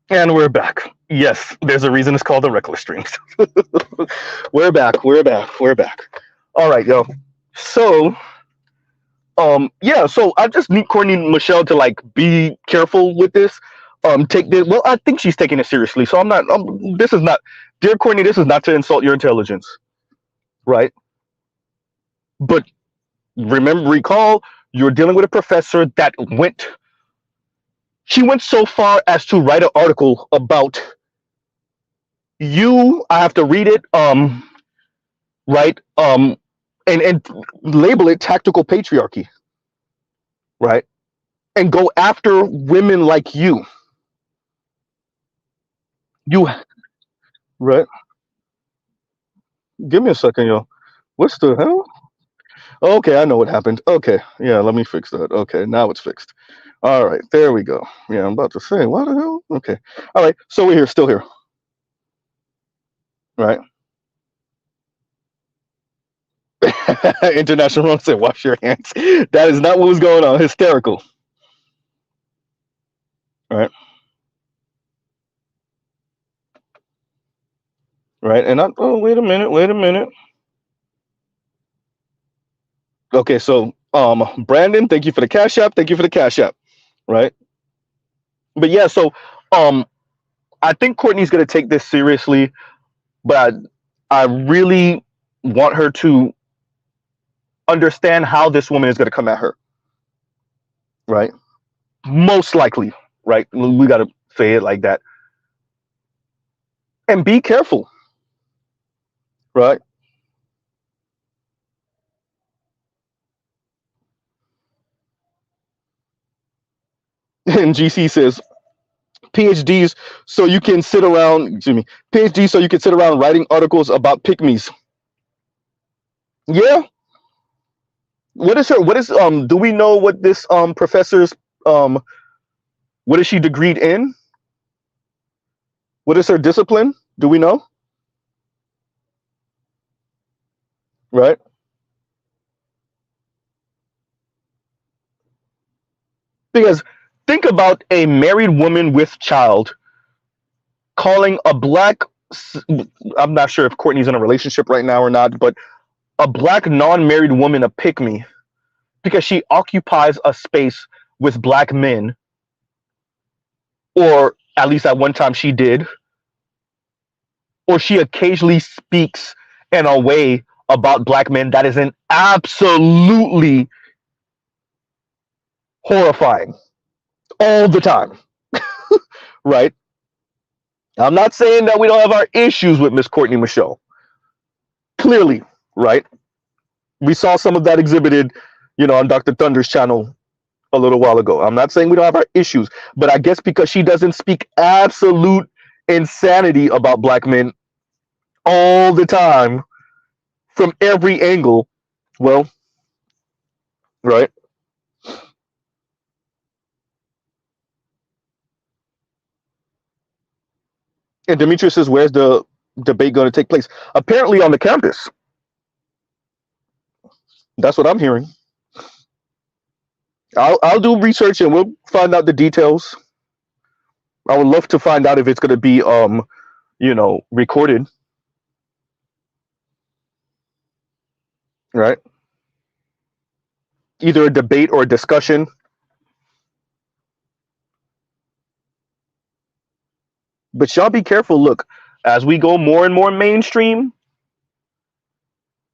And we're back. Yes, there's a reason it's called the reckless streams. We're back. We're back. We're back. All right, yo. So, yeah. So I just need Courtney and Michelle to like be careful with this. Take this. Well, I think she's taking it seriously. So I'm not. This is not, dear Courtney. This is not to insult your intelligence, right? But remember, recall, you're dealing with a professor that went. She went so far as to write an article about you. I have to read it. Right. And label it tactical patriarchy. Right. And go after women like you. You right. Give me a second, yo. What's the hell? Okay, I know what happened. Okay, yeah, let me fix that. Okay, now it's fixed. All right, there we go. Yeah, I'm about to say, what the hell? Okay. All right, so we're here, still here. Right. International Run said, wash your hands. That is not what was going on. Hysterical. Right. Right. And I, oh, wait a minute. Wait a minute. Okay, so Brandon, thank you for the Cash App. Thank you for the Cash App. Right. But yeah, so um I think Courtney's gonna take this seriously, but I really want her to understand how this woman is gonna come at her. Right. Most likely, right? We gotta say it like that. And be careful, right? And GC says PhDs so you can sit around, excuse me, PhD so you can sit around writing articles about pygmies. Yeah. What is her, what is do we know what this professor's um what is she degreed in? What is her discipline? Do we know? Right? Because think about a married woman with child calling a black, I'm not sure if Courtney's in a relationship right now or not, but a black non-married woman a pygmy because she occupies a space with black men, or at least at one time she did, or she occasionally speaks in a way about black men that is an absolutely horrifying all the time, right? I'm not saying that we don't have our issues with Miss Courtney Michelle. Clearly, right? We saw some of that exhibited, on Dr. Thunder's channel a little while ago. I'm not saying we don't have our issues, but I guess because she doesn't speak absolute insanity about black men all the time from every angle, well, right? And Demetrius says, where's the debate going to take place? Apparently on the campus. That's what I'm hearing. I'll do research and we'll find out the details. I would love to find out if it's going to be recorded, right? Either a debate or a discussion. But y'all be careful. Look, as we go more and more mainstream,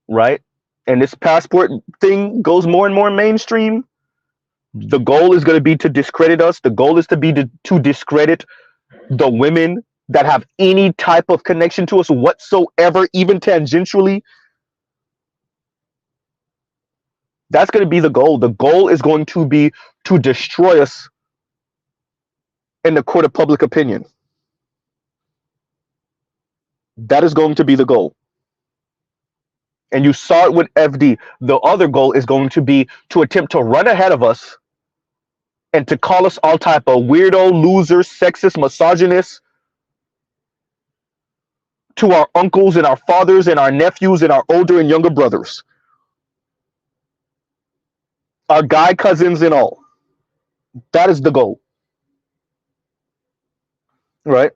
right? And this passport thing goes more and more mainstream, the goal is going to be to discredit us. The goal is to discredit the women that have any type of connection to us whatsoever, even tangentially. That's going to be the goal. The goal is going to be to destroy us in the court of public opinion. That is going to be the goal. And you saw it with FD. The other goal is going to be to attempt to run ahead of us and to call us all type of weirdo, loser, sexist, misogynist to our uncles and our fathers and our nephews and our older and younger brothers, our guy cousins and all. That is the goal, right?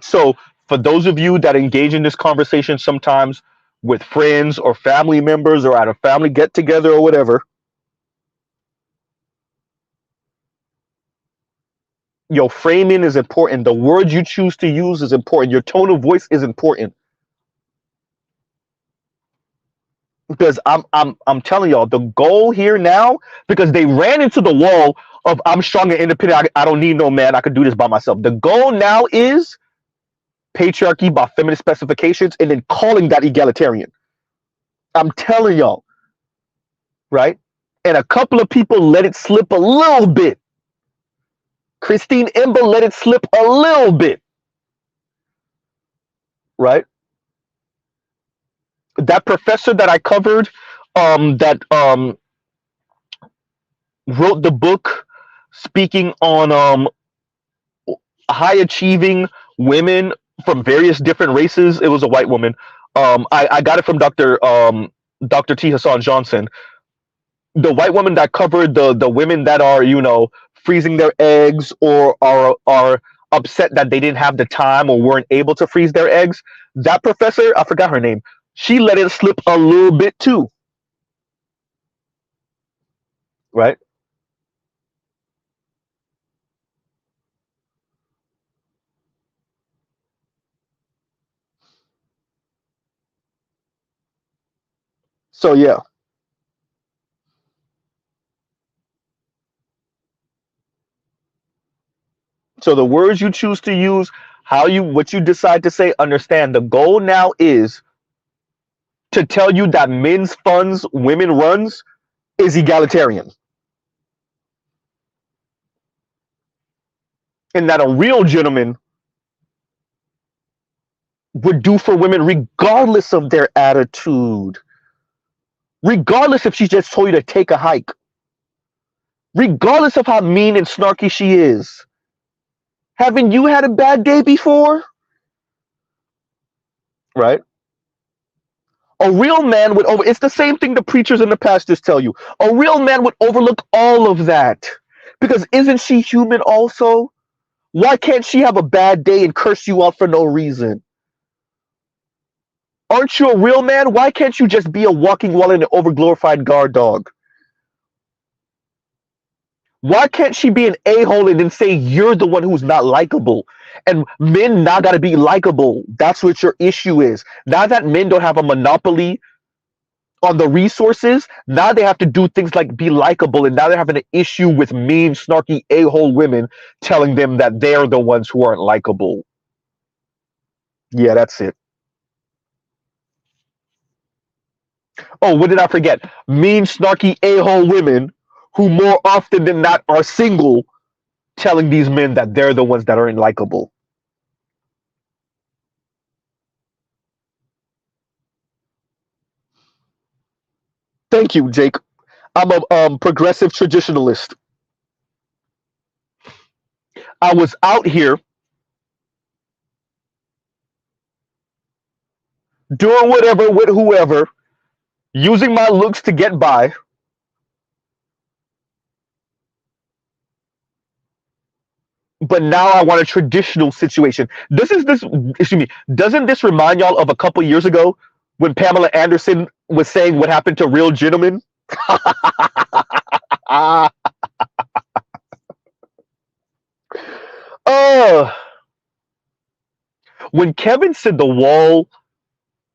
So for those of you that engage in this conversation sometimes with friends or family members or at a family get together or whatever, your framing is important. The words you choose to use is important. Your tone of voice is important. Because I'm telling y'all, the goal here now, because they ran into the wall of I'm strong and independent. I don't need no man. I could do this by myself. The goal now is patriarchy by feminist specifications and then calling that egalitarian. I'm telling y'all, right? And a couple of people let it slip a little bit. Christine Ember let it slip a little bit, right? That professor that I covered, that wrote the book speaking on high achieving women from various different races. It was a white woman. I got it from Dr. T. Hassan Johnson. The white woman that covered the women that are, freezing their eggs or are upset that they didn't have the time or weren't able to freeze their eggs. That professor, I forgot her name, she let it slip a little bit too. Right? So yeah. So the words you choose to use, what you decide to say, understand the goal now is to tell you that men's funds, women runs is egalitarian. And that a real gentleman would do for women regardless of their attitude. Regardless if she just told you to take a hike. Regardless of how mean and snarky she is. Haven't you had a bad day before? Right? A real man would it's the same thing the preachers and the pastors tell you. A real man would overlook all of that. Because isn't she human also? Why can't she have a bad day and curse you out for no reason? Aren't you a real man? Why can't you just be a walking wall and an overglorified guard dog? Why can't she be an a-hole and then say you're the one who's not likable? And men now got to be likable. That's what your issue is. Now that men don't have a monopoly on the resources, now they have to do things like be likable, and now they're having an issue with mean, snarky a-hole women telling them that they're the ones who aren't likable. Yeah, that's it. Oh, what did I forget? Mean, snarky a-hole women who more often than not are single, telling these men that they're the ones that are unlikable. Thank you, Jake. I'm a progressive traditionalist. I was out here doing whatever with whoever, using my looks to get by. But now I want a traditional situation. Excuse me, doesn't this remind y'all of a couple years ago when Pamela Anderson was saying what happened to real gentlemen? uh, when Kevin said the wall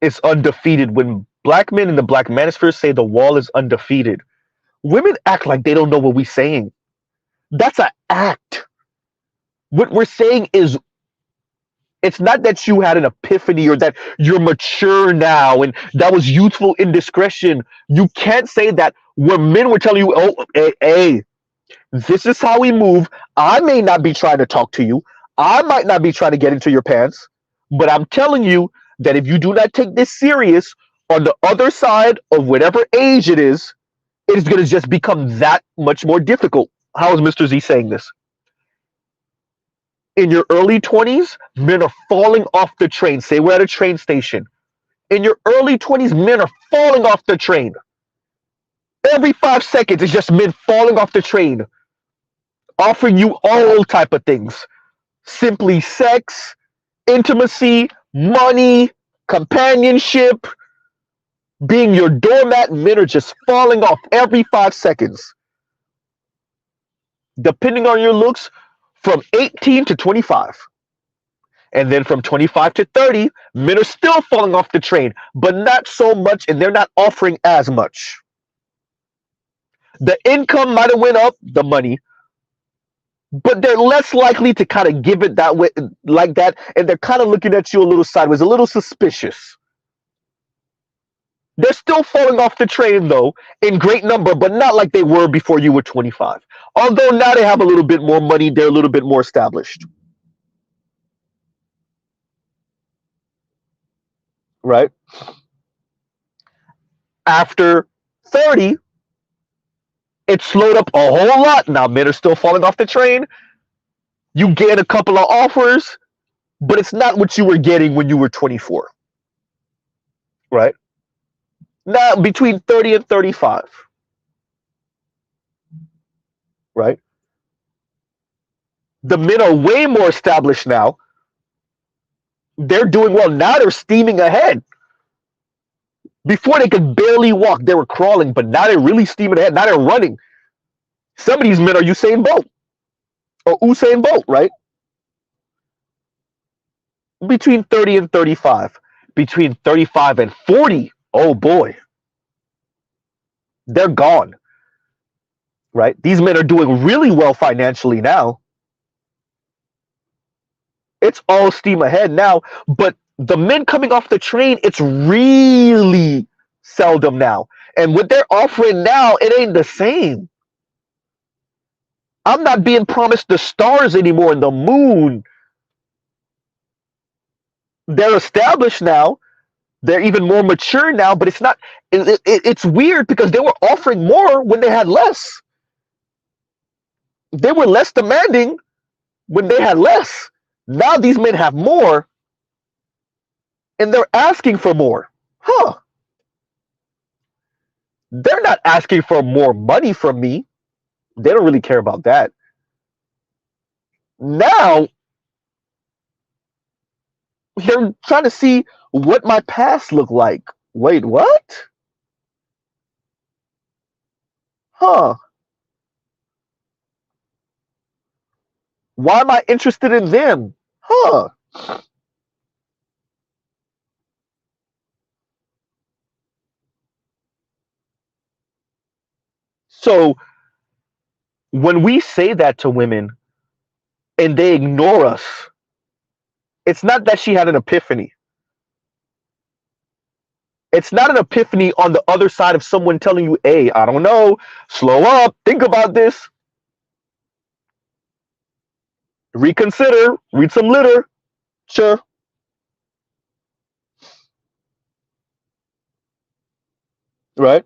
is undefeated, when black men in the black manosphere say the wall is undefeated, women act like they don't know what we're saying. That's an act. What we're saying is, it's not that you had an epiphany or that you're mature now and that was youthful indiscretion. You can't say that when men were telling you, oh, hey, this is how we move. I may not be trying to talk to you. I might not be trying to get into your pants, but I'm telling you that if you do not take this serious, on the other side of whatever age it is going to just become that much more difficult. How is Mr. Z saying this? In your early 20s, men are falling off the train. Say we're at a train station. In your early 20s, men are falling off the train. Every 5 seconds, it's just men falling off the train, offering you all type of things. Simply sex, intimacy, money, companionship, being your doormat. Men are just falling off every 5 seconds. Depending on your looks, from 18 to 25. And then from 25 to 30, men are still falling off the train, but not so much, and they're not offering as much. The income might have went up, the money, but they're less likely to kind of give it that way, like that, and they're kind of looking at you a little sideways, a little suspicious. They're still falling off the train, though, in great number, but not like they were before you were 25. Although now they have a little bit more money, they're a little bit more established. Right? After 30, it slowed up a whole lot. Now men are still falling off the train. You get a couple of offers, but it's not what you were getting when you were 24. Right? Now between 30 and 35. Right? The men are way more established now. They're doing well. Now they're steaming ahead. Before they could barely walk, they were crawling, but now they're really steaming ahead. Now they're running. Some of these men are Usain Bolt or Usain Bolt, right? Between 30 and 35. Between 35 and 40, oh boy, they're gone. Right? These men are doing really well financially now. It's all steam ahead now, but the men coming off the train, it's really seldom now. And what they're offering now, it ain't the same. I'm not being promised the stars anymore and the moon. They're established now. They're even more mature now, but it's not. It's weird because they were offering more when they had less. They were less demanding when they had less. Now these men have more, and they're asking for more. Huh. They're not asking for more money from me. They don't really care about that. Now, they're trying to see what my past looked like. Wait, what? Huh. Why am I interested in them? Huh. So when we say that to women and they ignore us, it's not that she had an epiphany. It's not an epiphany on the other side of someone telling you, hey, I don't know, slow up, think about this, reconsider, read some litter. Sure. Right?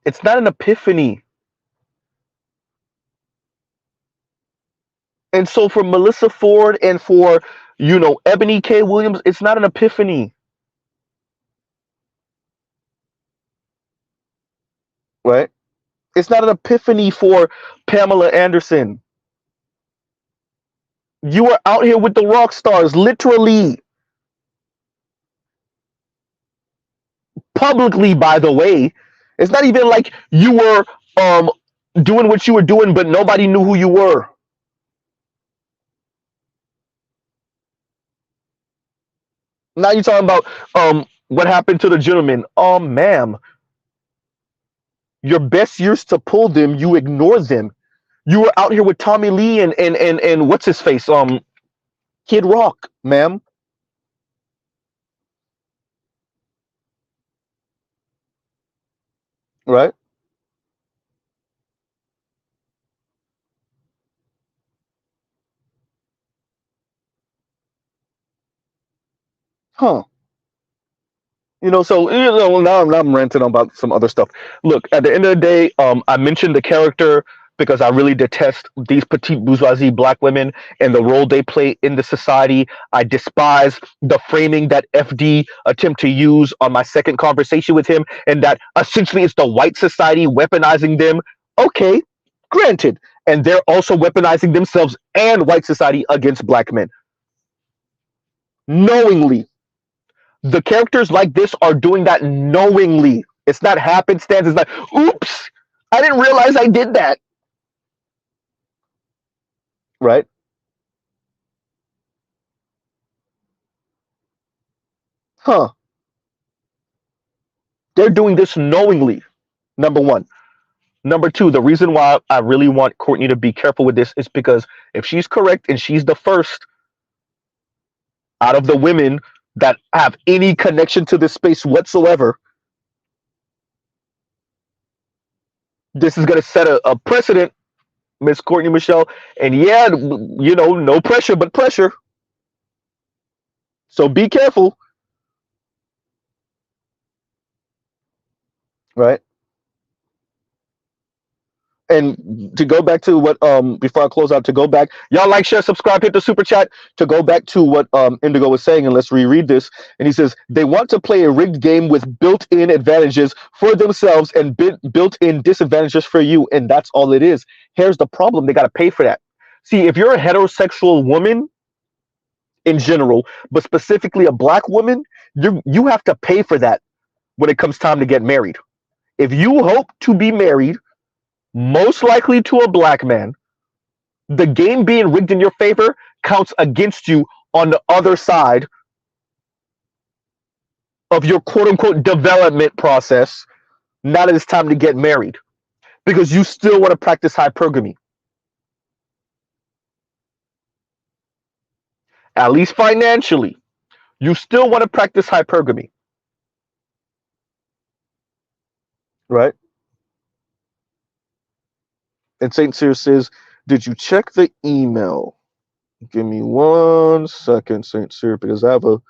It's not an epiphany. And so for Melissa Ford and for, Ebony K. Williams, it's not an epiphany. Right? It's not an epiphany for Pamela Anderson. You are out here with the rock stars, literally, publicly, by the way. It's not even like you were doing what you were doing, but nobody knew who you were. Now you're talking about what happened to the gentleman. Ma'am, your best years to pull them, you ignore them. You were out here with Tommy Lee and what's his face? Kid Rock, ma'am. Right? Huh. So now I'm ranting about some other stuff. Look, at the end of the day, I mentioned the character because I really detest these petite bourgeoisie black women and the role they play in the society. I despise the framing that FD attempt to use on my second conversation with him, and that essentially it's the white society weaponizing them. Okay, granted, and they're also weaponizing themselves and white society against black men knowingly. The characters like this are doing that knowingly. It's not happenstance. It's not, oops, I didn't realize I did that. Right? Huh. They're doing this knowingly. Number one. Number two, the reason why I really want Courtney to be careful with this is because if she's correct and she's the first out of the women that have any connection to this space whatsoever, this is going to set a precedent, Miss Courtney Michelle. And yeah, no pressure, but pressure. So be careful. Right? And to go back to what before I close out, to go back, y'all like, share, subscribe, hit the super chat. To go back to what Indigo was saying, and let's reread this. And he says they want to play a rigged game with built-in advantages for themselves and built-in disadvantages for you, and that's all it is. Here's the problem: they got to pay for that. See, if you're a heterosexual woman in general, but specifically a black woman, you have to pay for that when it comes time to get married. If you hope to be married, most likely to a black man, the game being rigged in your favor counts against you on the other side of your quote unquote development process. Now that it's time to get married, because you still want to practice hypergamy, at least financially. You still want to practice hypergamy, right? And Saint Cyr says, did you check the email? Give me 1 second, Saint Cyr, because I have a.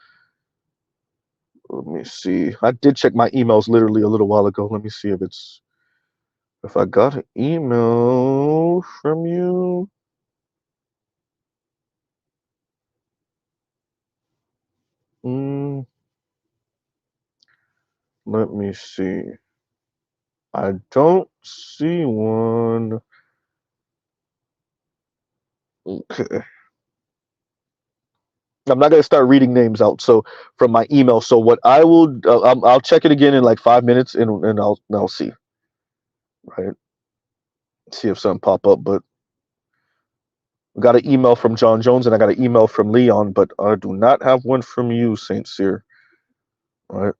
Let me see. I did check my emails literally a little while ago. Let me see if I got an email from you. Let me see. I don't see one. Okay. I'm not gonna start reading names out. So from my email. So what I will, I'll check it again in like 5 minutes, and I'll see. Right. See if something pop up. But I got an email from John Jones and I got an email from Leon, but I do not have one from you, Saint Cyr. All right.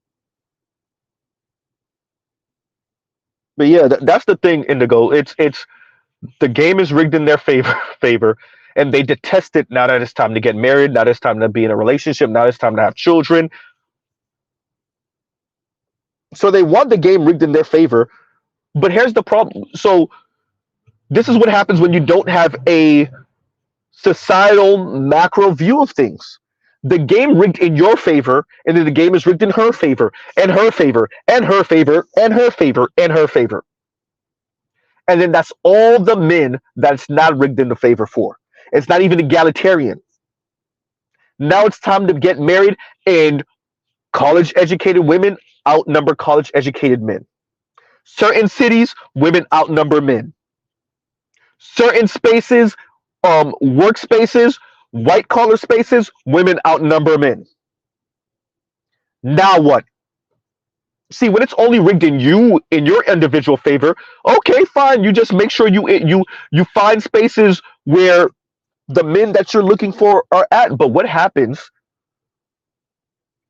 But yeah, that's the thing, Indigo. It's the game is rigged in their favor, and they detest it now that it's time to get married, now that it's time to be in a relationship, now it's time to have children. So they want the game rigged in their favor. But here's the problem. So this is what happens when you don't have a societal macro view of things. The game rigged in your favor, and then the game is rigged in her favor, and her favor, and her favor, and her favor, and her favor. And then that's all the men that's not rigged in the favor for. It's not even egalitarian. Now it's time to get married, and college educated women outnumber college educated men. Certain cities, women outnumber men. Certain spaces, workspaces, white collar spaces, women outnumber men. Now what? See, when it's only rigged in you, in your individual favor, okay, fine. You just make sure you find spaces where the men that you're looking for are at. But what happens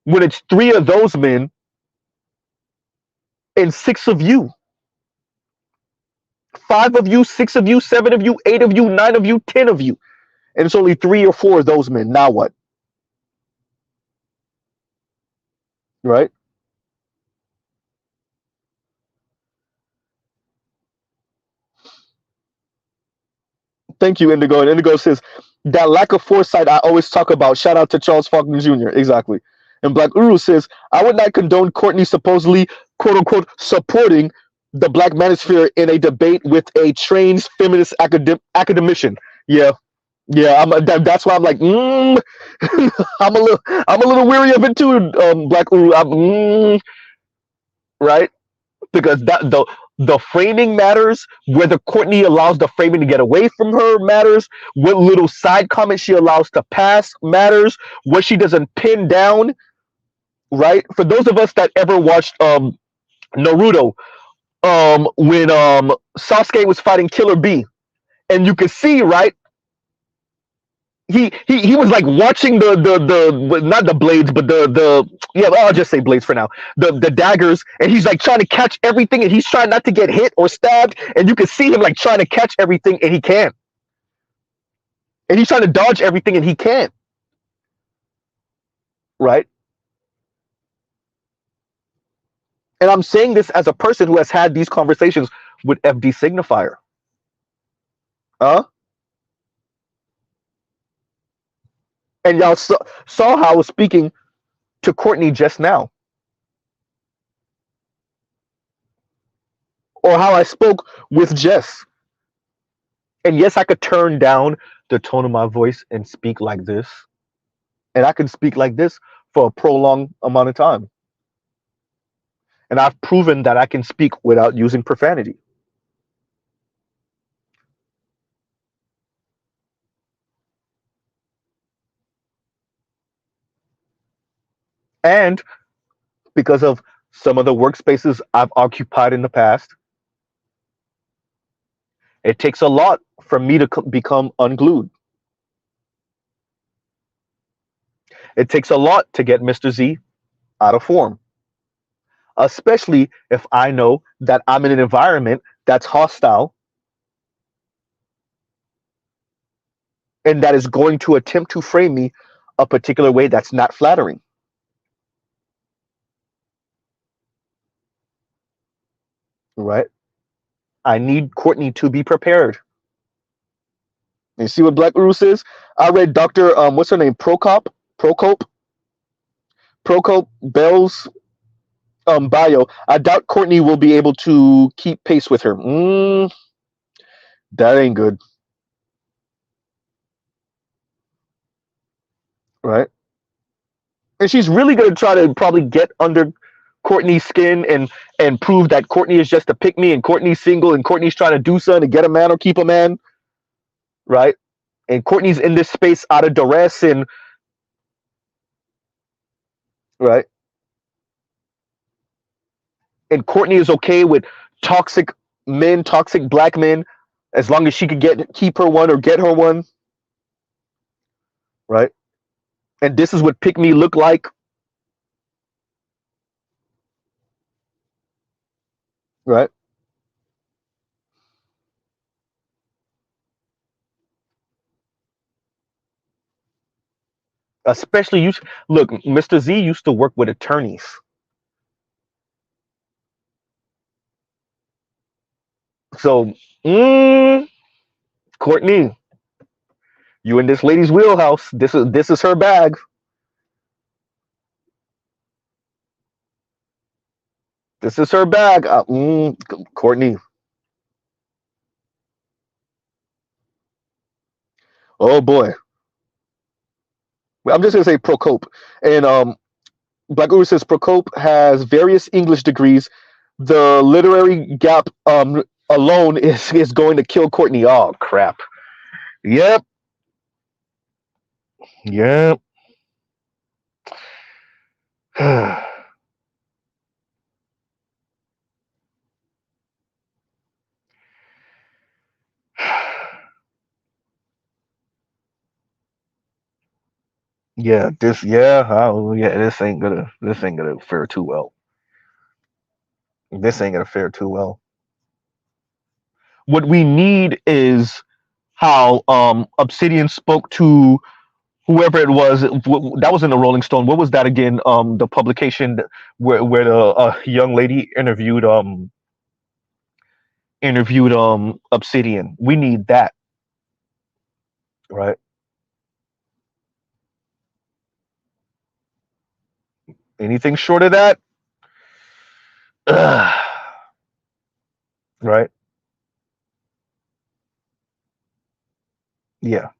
when it's 3 of those men and 6 of you? 5 of you, 6 of you, 7 of you, 8 of you, 9 of you, 10 of you. And it's only 3 or 4 of those men. Now what? Right? Thank you, Indigo. And Indigo says, that lack of foresight I always talk about. Shout out to Charles Faulkner Jr. Exactly. And Black Uru says, I would not condone Courtney supposedly, quote unquote, supporting the Black manosphere in a debate with a trained feminist academician. Yeah. Yeah, that's why I'm like, I'm a little weary of it too, Black Uru. Right? Because the framing matters. Whether Courtney allows the framing to get away from her matters. What little side comments she allows to pass matters. What she doesn't pin down. Right? For those of us that ever watched Naruto, when Sasuke was fighting Killer Bee, and you could see, right, he was like watching the not the blades, but the yeah, I'll just say blades for now, the daggers, and he's like trying to catch everything, and he's trying not to get hit or stabbed, and you can see him like trying to catch everything, and he can't, and he's trying to dodge everything, and he can't. Right? And I'm saying this as a person who has had these conversations with FD Signifier. And y'all saw how I was speaking to Courtney just now, or how I spoke with Jess. And yes, I could turn down the tone of my voice and speak like this. And I can speak like this for a prolonged amount of time. And I've proven that I can speak without using profanity. And because of some of the workspaces I've occupied in the past, it takes a lot for me to become unglued. It takes a lot to get Mr. Z out of form, especially if I know that I'm in an environment that's hostile and that is going to attempt to frame me a particular way that's not flattering. Right? I need Courtney to be prepared. You see what Black Uru says? I read Dr. What's her name? Procope Bell's bio. I doubt Courtney will be able to keep pace with her. That ain't good. Right? And she's really gonna try to probably get under Courtney's skin and prove that Courtney is just a pick me and Courtney's single and Courtney's trying to do something to get a man or keep a man. Right? And Courtney's in this space out of duress and right. And Courtney is okay with toxic men, toxic black men, as long as she could keep her one or get her one. Right? And this is what pick me look like. Right? Especially you. Look, Mr. Z used to work with attorneys. So, mm, Courtney, you in this lady's wheelhouse. This is her bag. This is her bag. Courtney. Oh boy. Well, I'm just gonna say Procope. And Black Uru says Procope has various English degrees. The literary gap alone is going to kill Courtney. Oh crap. Yep. Yep. Yeah, this ain't gonna fare too well. This ain't gonna fare too well. What we need is how Obsidian spoke to whoever it was that was in the Rolling Stone. What was that again? The publication where the young lady interviewed Obsidian. We need that, right? Anything short of that, right? Yeah,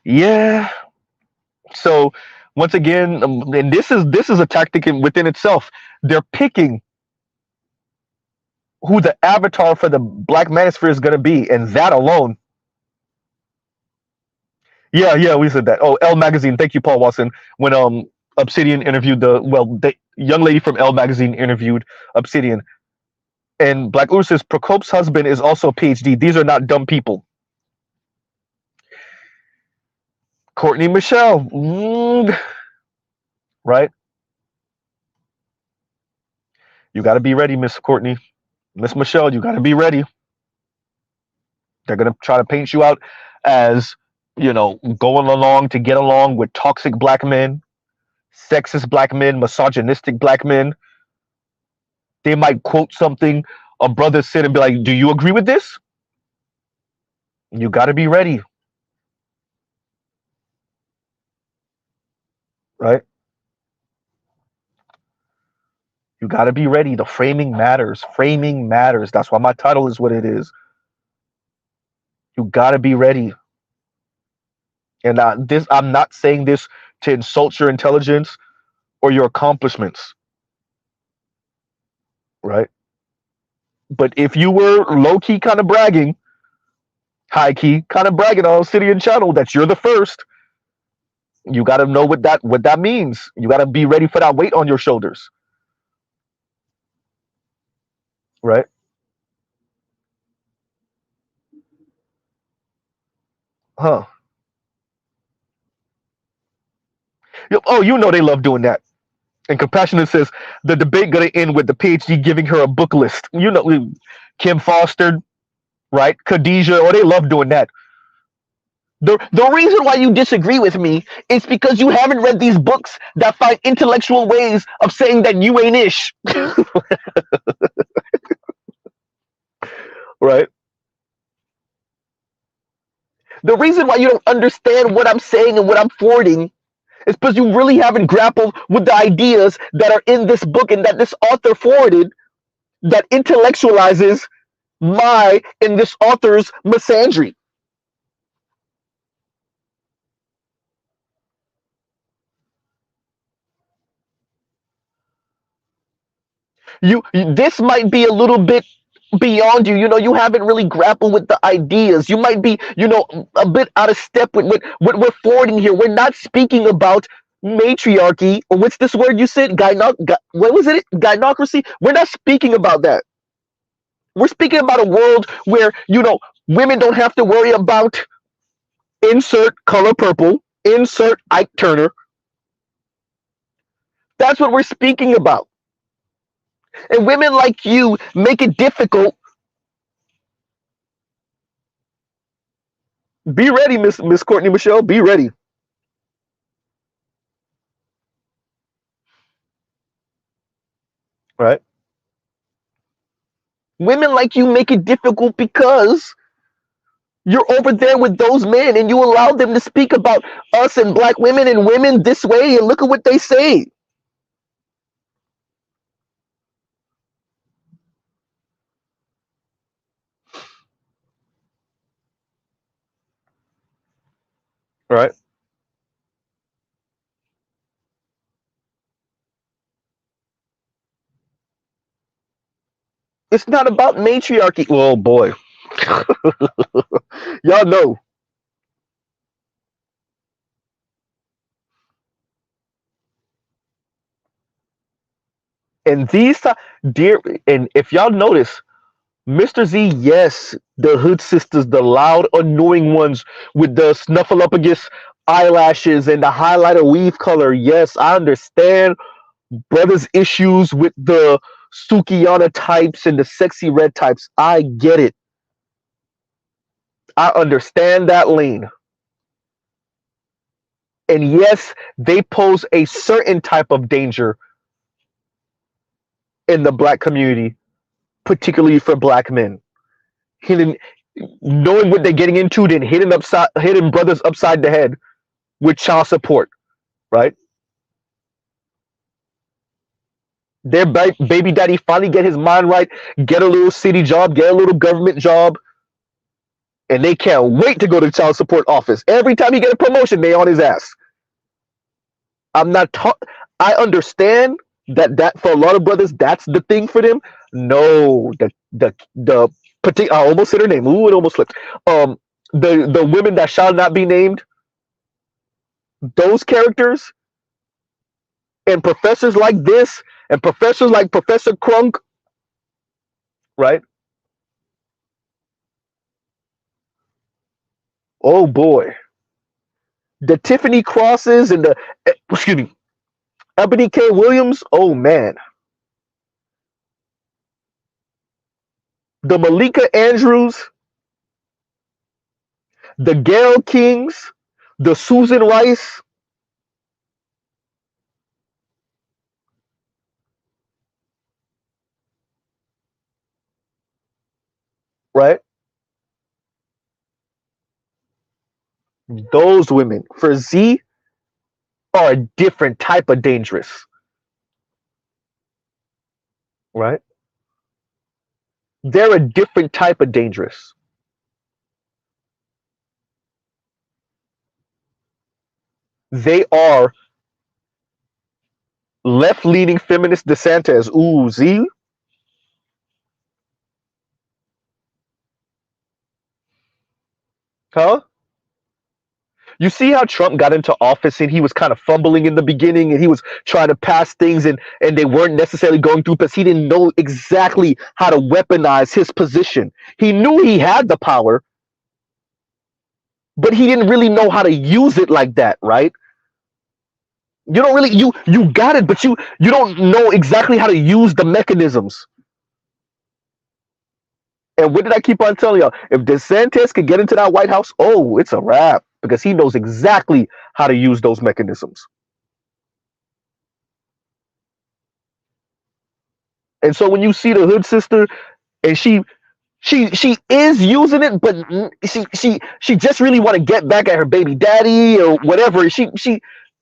yeah. So once again, and this is a tactic within itself. They're picking who the avatar for the Black Manosphere is going to be, and that alone. Yeah, yeah, we said that. Oh, Elle Magazine. Thank you, Paul Watson. When Obsidian interviewed the young lady from Elle Magazine interviewed Obsidian, and Black Ur says Procope's husband is also a PhD. These are not dumb people. Courtney Michelle, right? You got to be ready, Miss Courtney, Miss Michelle. You got to be ready. They're gonna try to paint you out as going along to get along with toxic black men, sexist black men, misogynistic black men. They might quote something a brother said and be like, "Do you agree with this?" You got to be ready, right? You got to be ready. The framing matters. Framing matters. That's why my title is what it is. You got to be ready. And I'm not saying this to insult your intelligence or your accomplishments, right? But if you were low key kind of bragging, high key kind of bragging on City and Channel that you're the first, you got to know what that means. You got to be ready for that weight on your shoulders, right? Huh? Oh, they love doing that. And Compassionate says the debate gonna end with the PhD giving her a book list. Kim Foster, right? Khadijah, they love doing that. The reason why you disagree with me is because you haven't read these books that find intellectual ways of saying that you ain't ish. Right? The reason why you don't understand what I'm saying and what I'm forwarding is because you really haven't grappled with the ideas that are in this book and that this author forwarded that intellectualizes my and this author's misandry. This might be a little bit beyond you. You haven't really grappled with the ideas. You might be a bit out of step with what we're forwarding here. We're not speaking about matriarchy, or what's this word you said, what was it, gynocracy. We're not speaking about that. We're speaking about a world where women don't have to worry about insert color purple, insert Ike Turner. That's what we're speaking about. And women like you make it difficult Be ready, Miss Courtney Michelle. Be ready. Right? Women like you make it difficult because you're over there with those men and you allow them to speak about us and black women and women this way, and look at what they say. Right? It's not about matriarchy. Oh boy. Y'all know. And these dear, and if y'all notice, Mr. Z, yes, the hood sisters, the loud, annoying ones with the snuffleupagus eyelashes and the highlighter weave color. Yes, I understand brothers' issues with the Sukiyana types and the sexy red types. I get it. I understand that lane. And yes, they pose a certain type of danger in the black community, particularly for black men. Hitting, knowing what they're getting into, then hitting brothers upside the head with child support, right? Their baby daddy finally get his mind right, get a little city job, get a little government job, and they can't wait to go to the child support office. Every time he get a promotion, they on his ass. I'm not I understand that for a lot of brothers, that's the thing for them. No, the particular, I almost said her name. Ooh, it almost slipped. The women that shall not be named, those characters, and professors like this, and professors like Professor Crunk, right? Oh boy, the Tiffany Crosses and the excuse me, Ebony K. Williams. Oh man, the Malika Andrews, the Gail Kings, the Susan Rice, right? Those women for Z are a different type of dangerous, right? They're a different type of dangerous. They are left-leaning feminist DeSantis. Ooh, Z, huh? You see how Trump got into office and he was kind of fumbling in the beginning and he was trying to pass things and they weren't necessarily going through because he didn't know exactly how to weaponize his position. He knew he had the power, but he didn't really know how to use it like that, right? You don't really you got it, but you don't know exactly how to use the mechanisms. And what did I keep on telling y'all? If DeSantis could get into that White House, oh, it's a wrap because he knows exactly how to use those mechanisms. And so when you see the hood sister and she is using it, but she just really want to get back at her baby daddy or whatever. She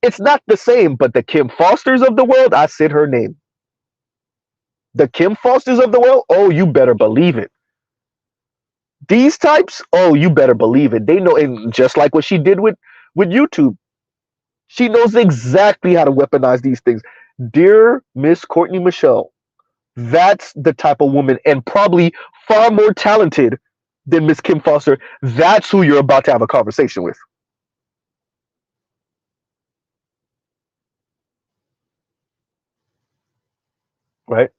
it's not the same. But the Kim Fosters of the world, I said her name. The Kim Fosters of the world, oh, you better believe it. These types, oh, you better believe it. They know, and just like what she did with YouTube, she knows exactly how to weaponize these things. Dear Miss Courtney Michelle, that's the type of woman, and probably far more talented than Miss Kim Foster. That's who you're about to have a conversation with. Right?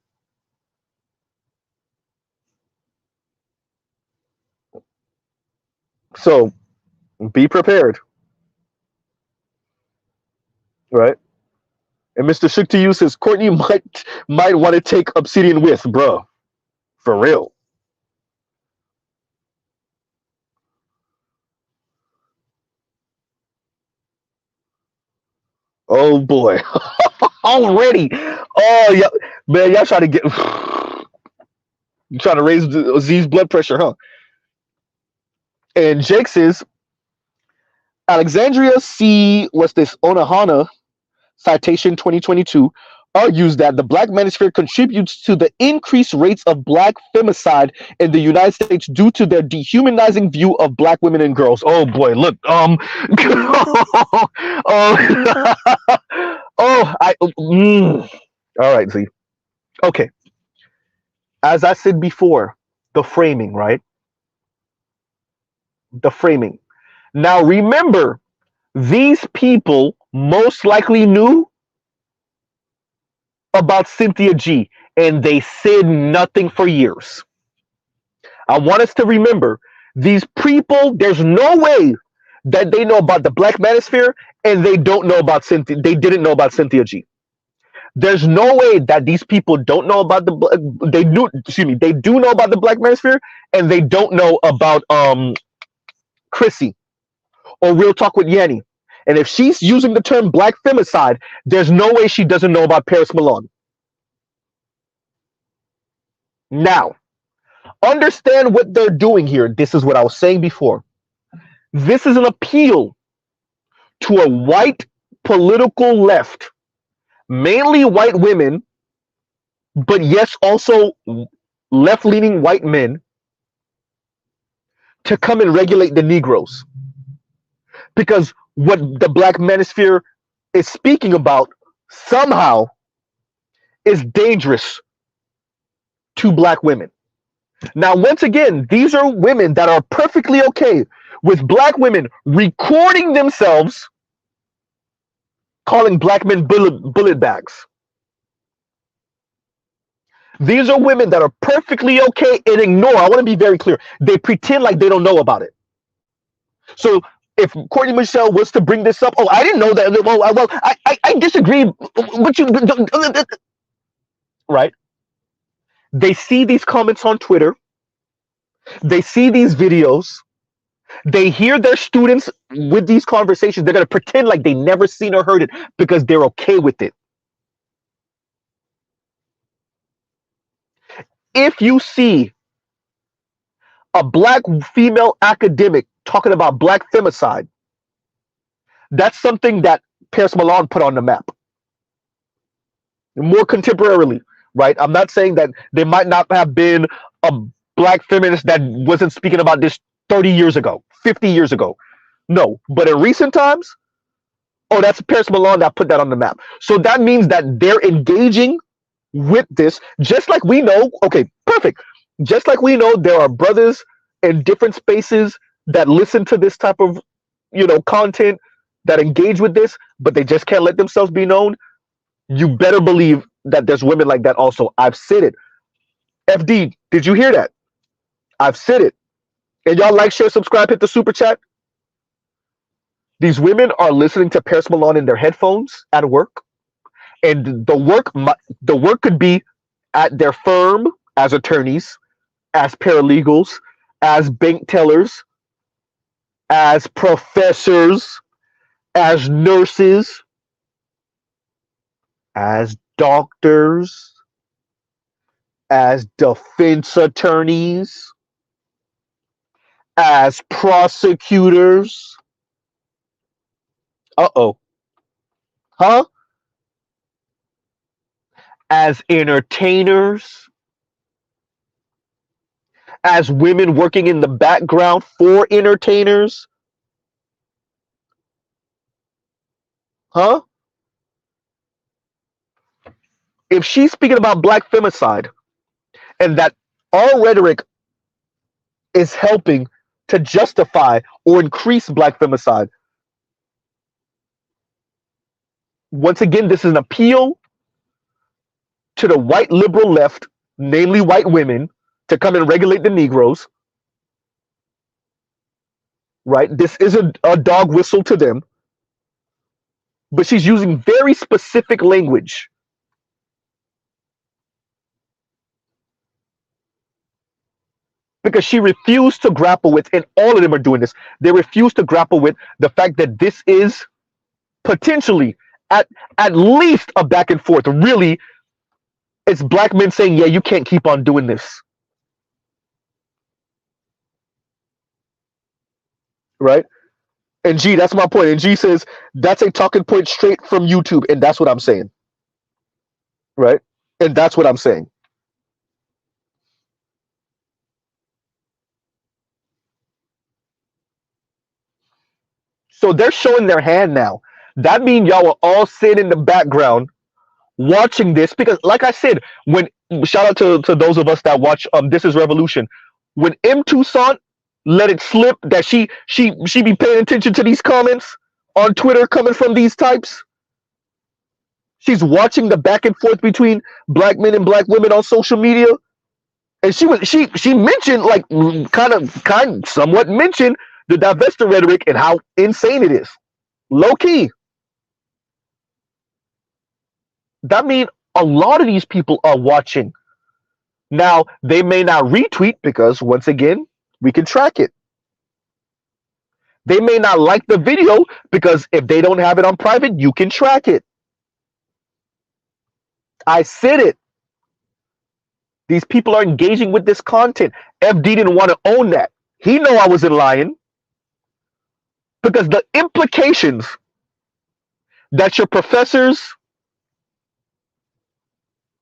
So be prepared. Right? And Mr. Shook to you says Courtney might want to take Obsidian with, bro. For real. Oh boy. Already. Oh yeah, man, y'all trying to get trying to raise Z's blood pressure, huh? And Jake says Alexandria C. What's this? Onahana citation 2022 argues that the black manosphere contributes to the increased rates of black femicide in the United States due to their dehumanizing view of black women and girls. Oh boy, look, oh, all right, Z. Okay, as I said before, the framing, right? The framing. Now remember, these people most likely knew about Cynthia G, and they said nothing for years. I want us to remember, these people, there's no way that they know about the black manosphere and they don't know about Cynthia. They didn't know about Cynthia G. There's no way that these people don't know about they do know about the black manosphere and they don't know about Chrissy or Real Talk with Yanni. And if she's using the term black femicide, there's no way she doesn't know about Paris Milan. Now, understand what they're doing here. This is what I was saying before. This is an appeal to a white political left, mainly white women, but yes, also left-leaning white men, to come and regulate the Negroes. Because what the black manosphere is speaking about somehow is dangerous to black women. Now, once again, these are women that are perfectly okay with black women recording themselves calling black men bullet bags. These are women that are perfectly okay and ignore. I want to be very clear. They pretend like they don't know about it. So if Courtney Michelle was to bring this up, oh, I didn't know that. Well, I disagree with you. Right? They see these comments on Twitter. They see these videos. They hear their students with these conversations. They're going to pretend like they never seen or heard it because they're okay with it. If you see a black female academic talking about black femicide, that's something that Paris Milan put on the map. More contemporarily, right? I'm not saying that there might not have been a black feminist that wasn't speaking about this 30 years ago, 50 years ago. No, but in recent times, oh, that's Paris Milan that put that on the map. So that means that they're engaging with this, just like we know, okay, perfect. Just like we know there are brothers in different spaces that listen to this type of, content, that engage with this, but they just can't let themselves be known. You better believe that there's women like that also. I've said it. FD, did you hear that? I've said it. And y'all like, share, subscribe, hit the super chat. These women are listening to Paris Milan in their headphones at work. And the work could be at their firm as attorneys, as paralegals, as bank tellers, as professors, as nurses, as doctors, as defense attorneys, as prosecutors. Uh-oh. Huh? As entertainers, as women working in the background for entertainers. Huh? If she's speaking about black femicide and that our rhetoric is helping to justify or increase black femicide, once again, this is an appeal to the white liberal left, namely white women, to come and regulate the Negroes. Right? This is a dog whistle to them. But she's using very specific language. Because she refused to grapple with, and all of them are doing this, they refuse to grapple with the fact that this is potentially at at least a back and forth. Really, it's black men saying, yeah, you can't keep on doing this. Right? And G, that's my point. And G says that's a talking point straight from YouTube, and that's what I'm saying. Right? And that's what I'm saying. So they're showing their hand now. That means y'all are all sitting in the background watching this because, like I said, when shout out to those of us that watch This Is Revolution, when M Toussaint let it slip that she be paying attention to these comments on Twitter coming from these types. She's watching the back and forth between black men and black women on social media, and she mentioned like kind somewhat mentioned the divestiture rhetoric and how insane it is. Low key. That means a lot of these people are watching. Now, they may not retweet because, once again, we can track it. They may not like the video because if they don't have it on private, you can track it. I said it. These people are engaging with this content. FD didn't want to own that. He know I wasn't lying because the implications that your professors,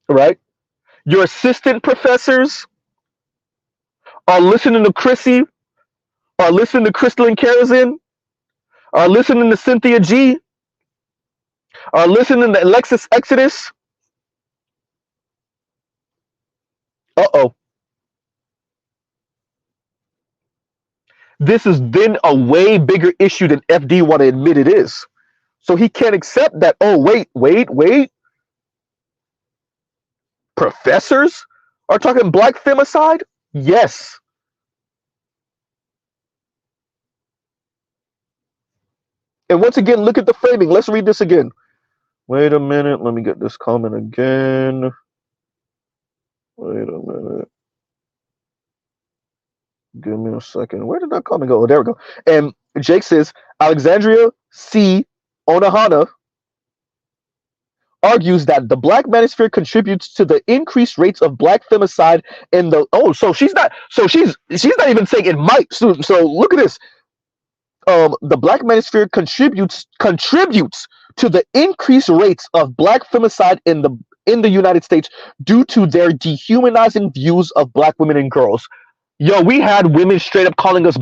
right, your assistant professors are listening to Chrissy, are listening to Crystal and Kerosene, are listening to Cynthia G, are listening to Alexis Exodus. Uh-oh. This is then a way bigger issue than FD want to admit it is. So he can't accept that, oh, wait. Professors are talking black femicide? Yes. And once again, look at the framing. Let's read this again. Wait a minute. Let me get this comment again. Wait a minute. Give me a second. Where did that comment go? Oh, there we go. And Jake says, Alexandria C. Onahana argues that the black manosphere contributes to the increased rates of black femicide in the she's not even saying it might. So look at this. The black manosphere contributes to the increased rates of black femicide in the United States due to their dehumanizing views of black women and girls. Yo, we had women straight up calling us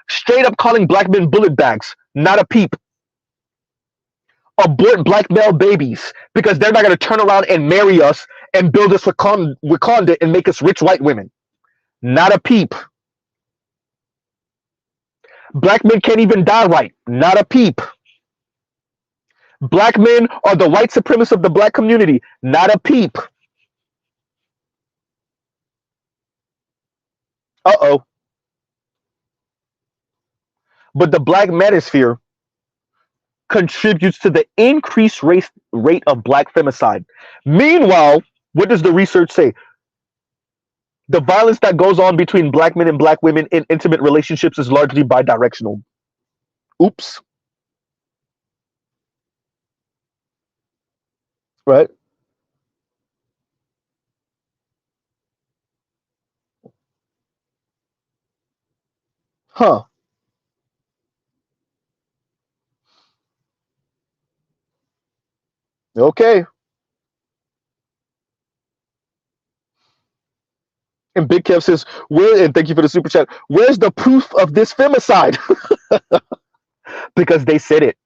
straight up calling black men bullet bags. Not a peep. Abort black male babies because they're not going to turn around and marry us and build us Wakanda and make us rich white women. Not a peep. Black men can't even die right. Not a peep. Black men are the white supremacists of the black community. Not a peep. Uh-oh. But the black manosphere contributes to the increased rate of black femicide. Meanwhile, what does the research say? The violence that goes on between black men and black women in intimate relationships is largely bidirectional. Oops. Right? Huh. Okay. And Big Kev says, and thank you for the super chat, where's the proof of this femicide? Because they said it.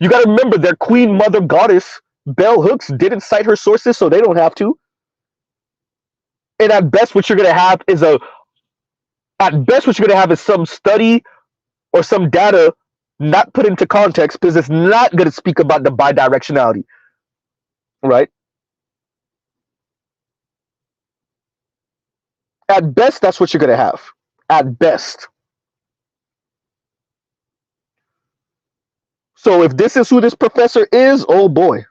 You got to remember their queen mother goddess, Bell Hooks, didn't cite her sources, so they don't have to. And at best, what you're going to have is some study or some data not put into context because it's not going to speak about the bidirectionality. Right? At best, that's what you're going to have. At best. So if this is who this professor is, oh boy.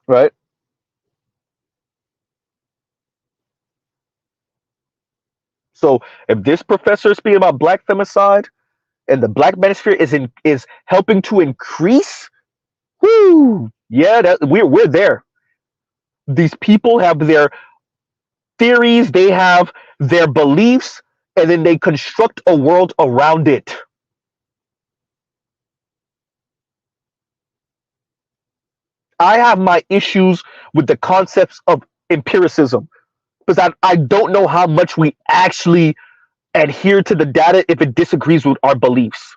Right? So if this professor is speaking about black femicide and the black manosphere is helping to increase, whoo, yeah, that we're there. These people have their theories, they have their beliefs, and then they construct a world around it. I have my issues with the concepts of empiricism because I don't know how much we actually adhere to the data if it disagrees with our beliefs.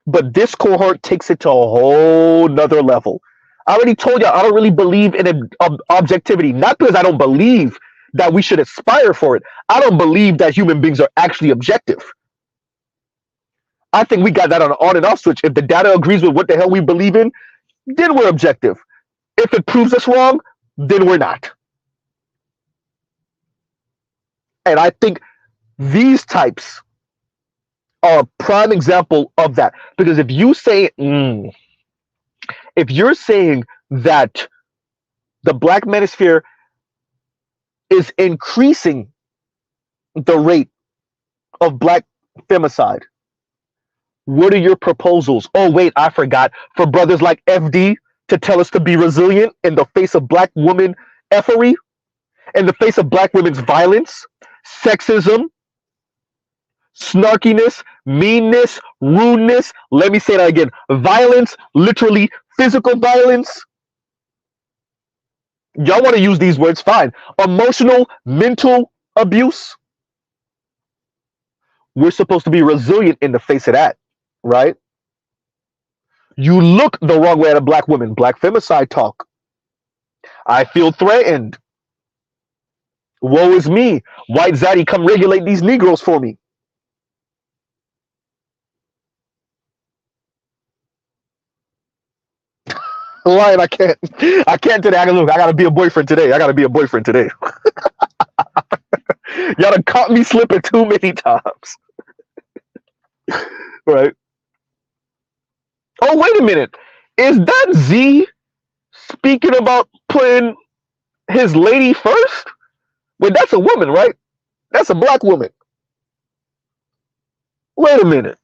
But this cohort takes it to a whole nother level. I already told you I don't really believe in objectivity, not because I don't believe that we should aspire for it. I don't believe that human beings are actually objective. I think we got that on an on and off switch. If the data agrees with what the hell we believe in, then we're objective. If it proves us wrong, then we're not. And I think these types are a prime example of that. Because if you say, if you're saying that the black manosphere is increasing the rate of black femicide, what are your proposals? Oh, wait, I forgot. For brothers like FD to tell us to be resilient in the face of black woman effery, in the face of black women's violence, sexism, snarkiness, meanness, rudeness. Let me say that again. Violence, literally physical violence. Y'all want to use these words, fine. Emotional, mental abuse. We're supposed to be resilient in the face of that, right? You look the wrong way at a black woman, black femicide talk. I feel threatened. Woe is me. White Zaddy, come regulate these Negroes for me. Lion, I can't today. I gotta be a boyfriend today. Y'all done caught me slipping too many times. Right? Oh, wait a minute. Is that Z speaking about putting his lady first? Wait, that's a woman, right? That's a black woman. Wait a minute.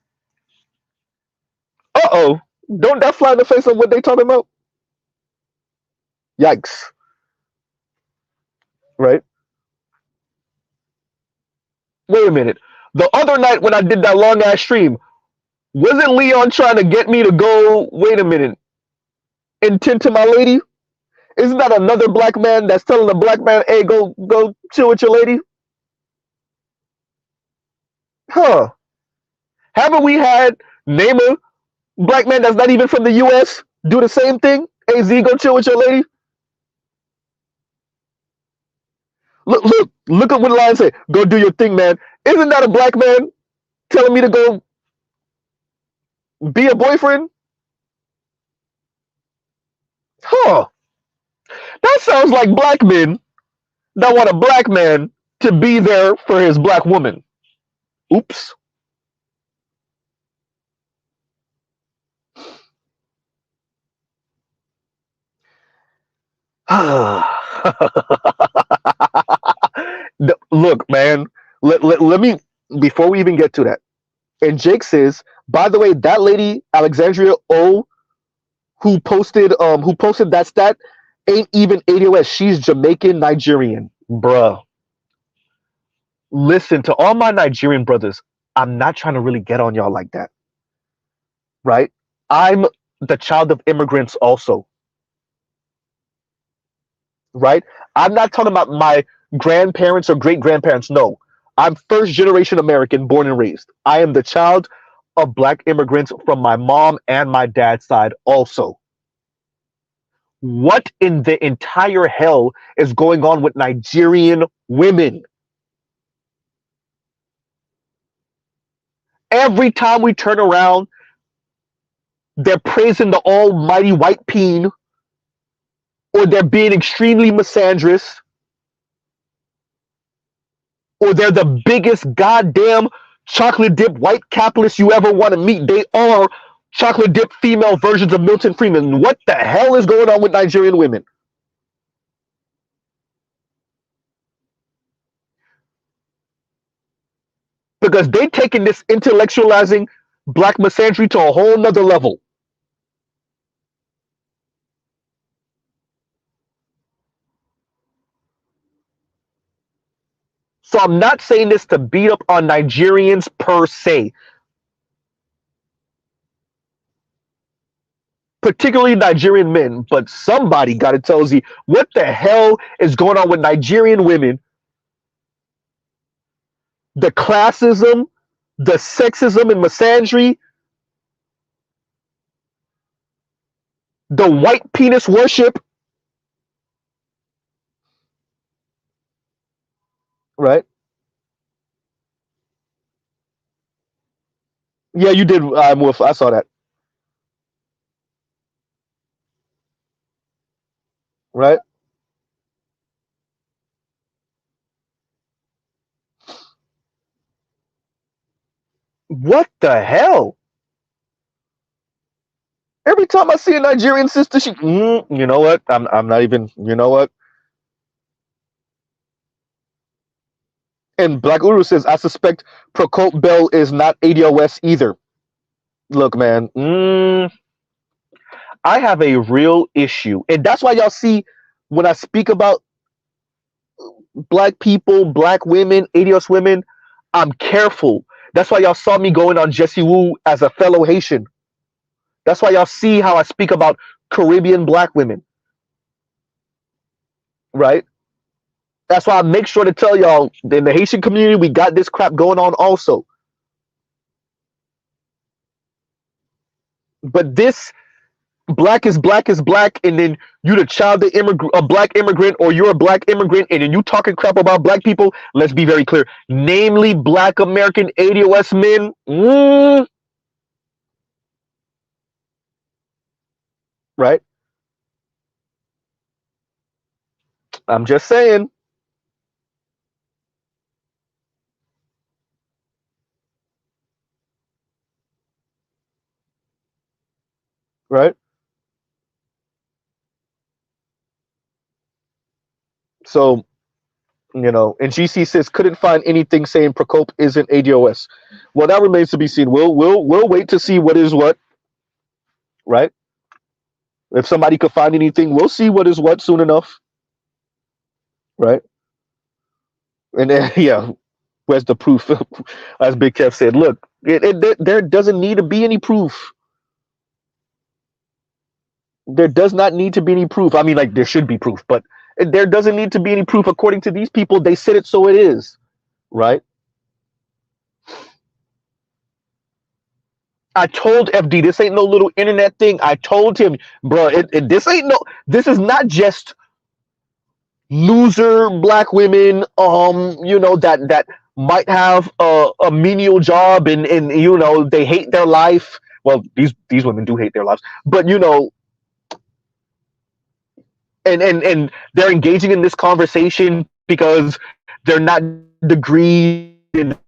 Uh-oh. Don't that fly in the face of what they talking about? Yikes. Right? Wait a minute. The other night when I did that long ass stream, wasn't Leon trying to get me to go, wait a minute, and tend to my lady? Isn't that another black man that's telling a black man, hey, go chill with your lady? Huh. Haven't we had name a black man that's not even from the US do the same thing? Hey, Z, go chill with your lady? Look at what Lion say. Go do your thing, man. Isn't that a black man telling me to go be a boyfriend? Huh. That sounds like black men that want a black man to be there for his black woman. Oops. Look, man, let me, before we even get to that, and Jake says, by the way, that lady, Alexandria O, who posted that stat, ain't even ADOS. She's Jamaican Nigerian. Bruh. Listen, to all my Nigerian brothers, I'm not trying to really get on y'all like that. Right? I'm the child of immigrants also. Right? I'm not talking about my grandparents or great-grandparents. No. I'm first generation American, born and raised. I am the child of black immigrants from my mom and my dad's side also. What in the entire hell is going on with Nigerian women? Every time we turn around, they're praising the almighty white peen, or they're being extremely misandrous, or they're the biggest goddamn chocolate dip white capitalists you ever want to meet. They are chocolate dip female versions of Milton Friedman. What the hell is going on with Nigerian women? because they taking this intellectualizing black misandry to a whole nother level. So I'm not saying this to beat up on Nigerians per se, particularly Nigerian men, but somebody got to tell Z what the hell is going on with Nigerian women, the classism, the sexism and misandry, the white penis worship, right? Yeah, you did. I saw that, right? What the hell? Every time I see a Nigerian sister, she, you know what? I'm not even, you know what? And Black Uru says, I suspect Prokop Bell is not ADOS either. Look, man, I have a real issue. And that's why y'all see when I speak about black people, black women, ADOS women, I'm careful. That's why y'all saw me going on Jesse Wu as a fellow Haitian. That's why y'all see how I speak about Caribbean black women, right? That's why I make sure to tell y'all in the Haitian community, we got this crap going on also. But this black is black, and then you the child of a black immigrant, or you're a black immigrant, and then you talking crap about black people. Let's be very clear, namely black American ADOS men. Right? I'm just saying. Right? So, and GC says couldn't find anything saying Prokop isn't ADOS. Well, that remains to be seen. We'll wait to see what is what. Right? If somebody could find anything, we'll see what is what soon enough. Right? And then, yeah, where's the proof? As Big Kev said, look, there doesn't need to be any proof. There does not need to be any proof. I mean, like, there should be proof, but there doesn't need to be any proof. According to these people, they said it, so it is. Right? I told FD, this ain't no little internet thing. I told him, bro, this is not just loser black women, that might have a menial job, and they hate their life. Well, these women do hate their lives, but and they're engaging in this conversation because they're not degreed and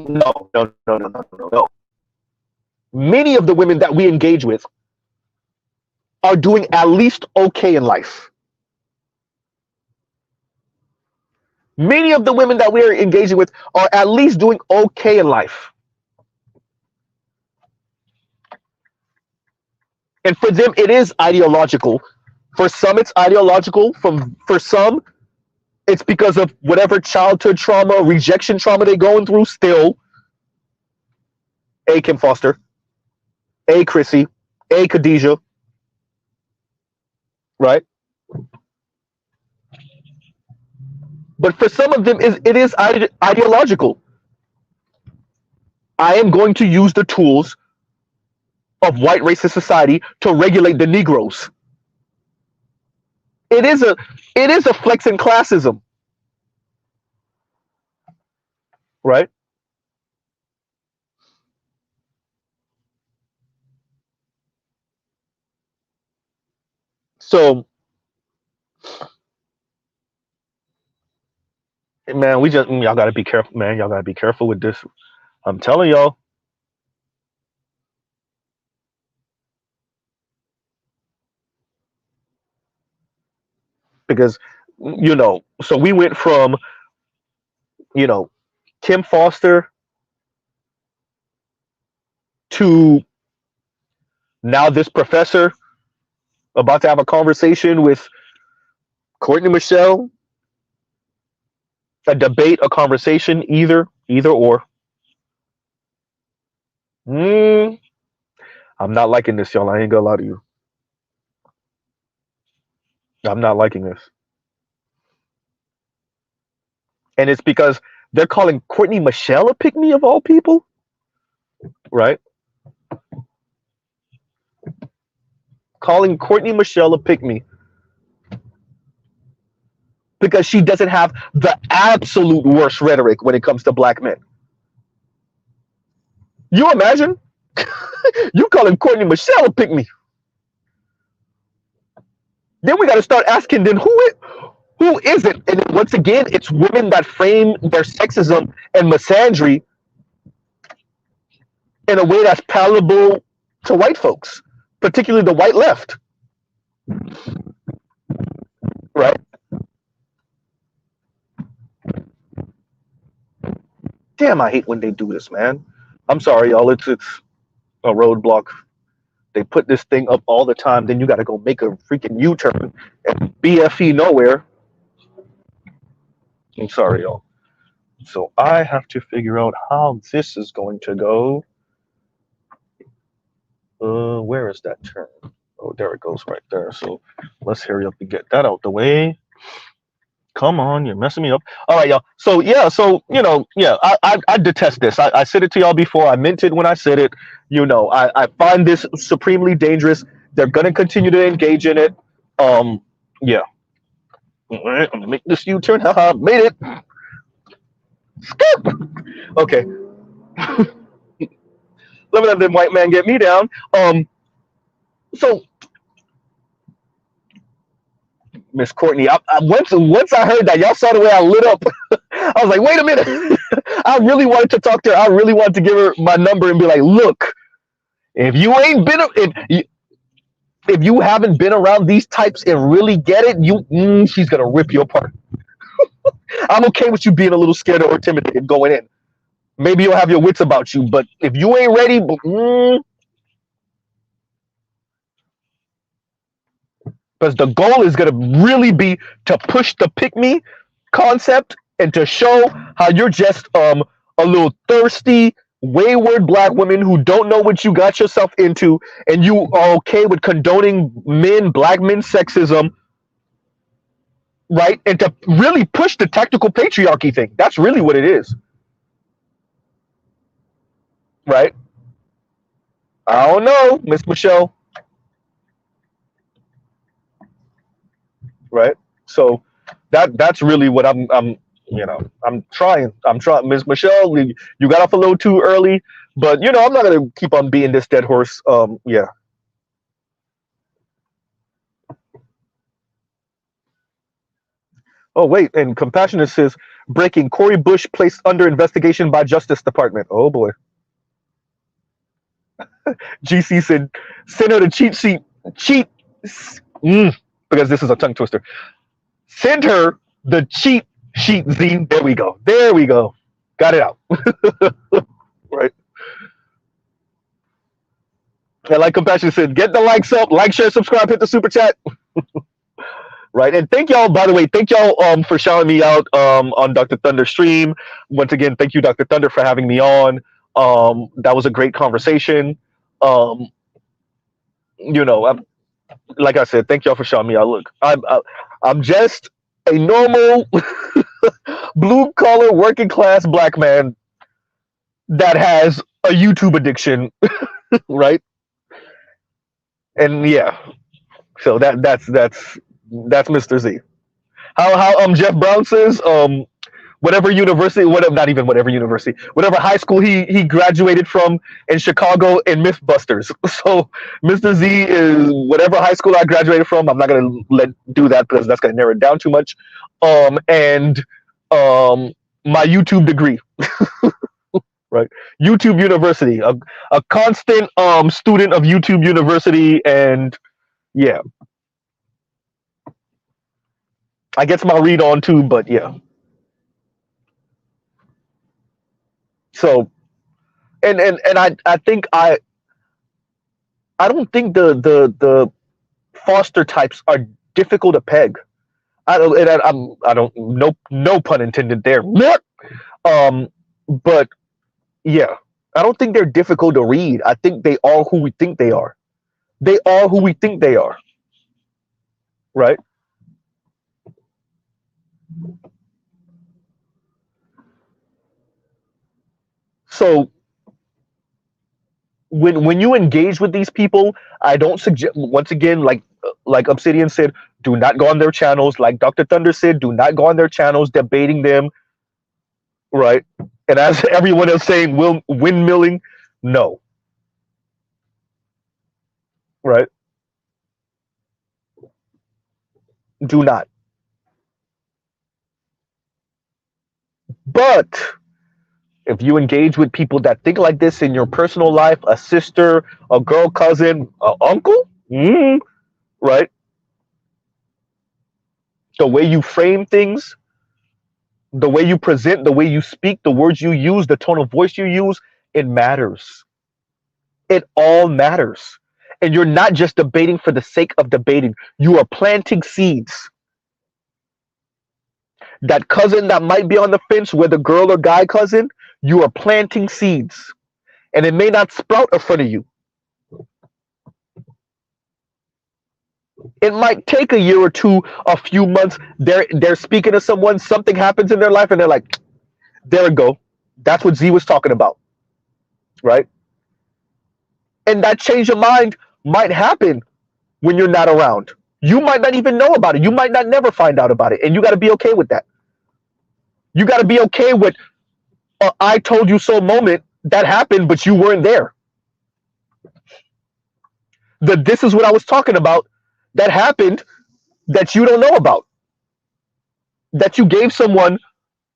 no. Many of the women that we engage with are doing at least okay in life. Many of the women that we're engaging with are at least doing okay in life. And for them, it is ideological. For some, it's ideological. For some, it's because of whatever childhood trauma, rejection trauma they're going through still. A. Kim Foster. A. Chrissy. A. Khadijah. Right? But for some of them, it is ideological. I am going to use the tools of white racist society to regulate the Negroes. It is a flex in classism. Right? So, man, y'all gotta be careful, man. Y'all gotta be careful with this. I'm telling y'all. Because, so we went from, Kim Foster to now this professor about to have a conversation with Courtney Michelle, a debate, a conversation, either or. I'm not liking this, y'all. I ain't gonna lie to you. I'm not liking this. And it's because they're calling Courtney Michelle a pick-me of all people, right? Calling Courtney Michelle a pick-me because she doesn't have the absolute worst rhetoric when it comes to black men. You imagine? You calling Courtney Michelle a pick-me. Then we got to start asking, then who is it? And once again, it's women that frame their sexism and misandry in a way that's palatable to white folks, particularly the white left. Right? Damn, I hate when they do this, man. I'm sorry, y'all. It's a roadblock. They put this thing up all the time. Then you got to go make a freaking U-turn and BFE nowhere. I'm sorry, y'all. So I have to figure out how this is going to go. Where is that turn? Oh, there it goes right there. So let's hurry up and get that out the way. Come on, you're messing me up. All right, y'all. So yeah, I detest this. I said it to y'all before. I meant it when I said it. I find this supremely dangerous. They're gonna continue to engage in it. Yeah. All right, I'm gonna make this U-turn. Haha, made it. Skip. Okay. Let me let them white man get me down. So Miss Courtney, once I heard that, y'all saw the way I lit up. I was like, wait a minute. I really wanted to talk to her. I really wanted to give her my number and be like, look, if you ain't been, if you haven't been around these types and really get it, she's gonna rip you apart. I'm okay with you being a little scared or intimidated going in. Maybe you'll have your wits about you, but if you ain't ready, because the goal is going to really be to push the pick-me concept and to show how you're just a little thirsty, wayward black women who don't know what you got yourself into, and you are okay with condoning black men sexism, right? And to really push the tactical patriarchy thing. That's really what it is. Right? I don't know, Miss Michelle. Right? So that's really what I'm trying. Miss Michelle, you got off a little too early, but I'm not gonna keep on beating this dead horse. Yeah. Oh wait, and Compassionate says breaking Cori Bush placed under investigation by Justice Department. Oh boy. GC said send her the cheat sheet because this is a tongue twister. Send her the cheat sheet, Z. There we go. Got it out. Right. And like Compassion said, get the likes up, like, share, subscribe, hit the super chat. Right. And thank y'all, by the way, for shouting me out on Dr. Thunder stream. Once again, thank you, Dr. Thunder, for having me on. That was a great conversation. Like I said, thank y'all for showing me out. Look, I'm just a normal blue collar working class black man that has a YouTube addiction, right? And yeah, so that's Mr. Z. How Jeff Brown says, whatever high school he graduated from in Chicago in Mythbusters. So Mr. Z is whatever high school I graduated from. I'm not gonna do that because that's gonna narrow it down too much. And my YouTube degree. Right, YouTube University, a constant student of YouTube University, and yeah, I get my read on too, but yeah. So, and I think I don't think the foster types are difficult to peg. I don't, and I don't, no pun intended there. Um, but yeah, I don't think they're difficult to read. I think they are who we think they are. They are who we think they are, right? So when you engage with these people, I don't suggest, once again, like Obsidian said, do not go on their channels. Like Dr. Thunder said, do not go on their channels debating them, right? And as everyone is saying, windmilling, no, right? Do not. But if you engage with people that think like this in your personal life, a sister, a girl cousin, a uncle, right? The way you frame things, the way you present, the way you speak, the words you use, the tone of voice you use, it matters. It all matters. And you're not just debating for the sake of debating. You are planting seeds. That cousin that might be on the fence, whether girl or guy cousin, you are planting seeds. And it may not sprout in front of you. It might take a year or two, a few months. They're speaking to someone, something happens in their life, and they're like, there we go. That's what Z was talking about. Right? And that change of mind might happen when you're not around. You might not even know about it. You might not never find out about it. And you got to be okay with that. You got to be okay with a I told you so moment that happened, but you weren't there. This is what I was talking about that happened that you don't know about. That you gave someone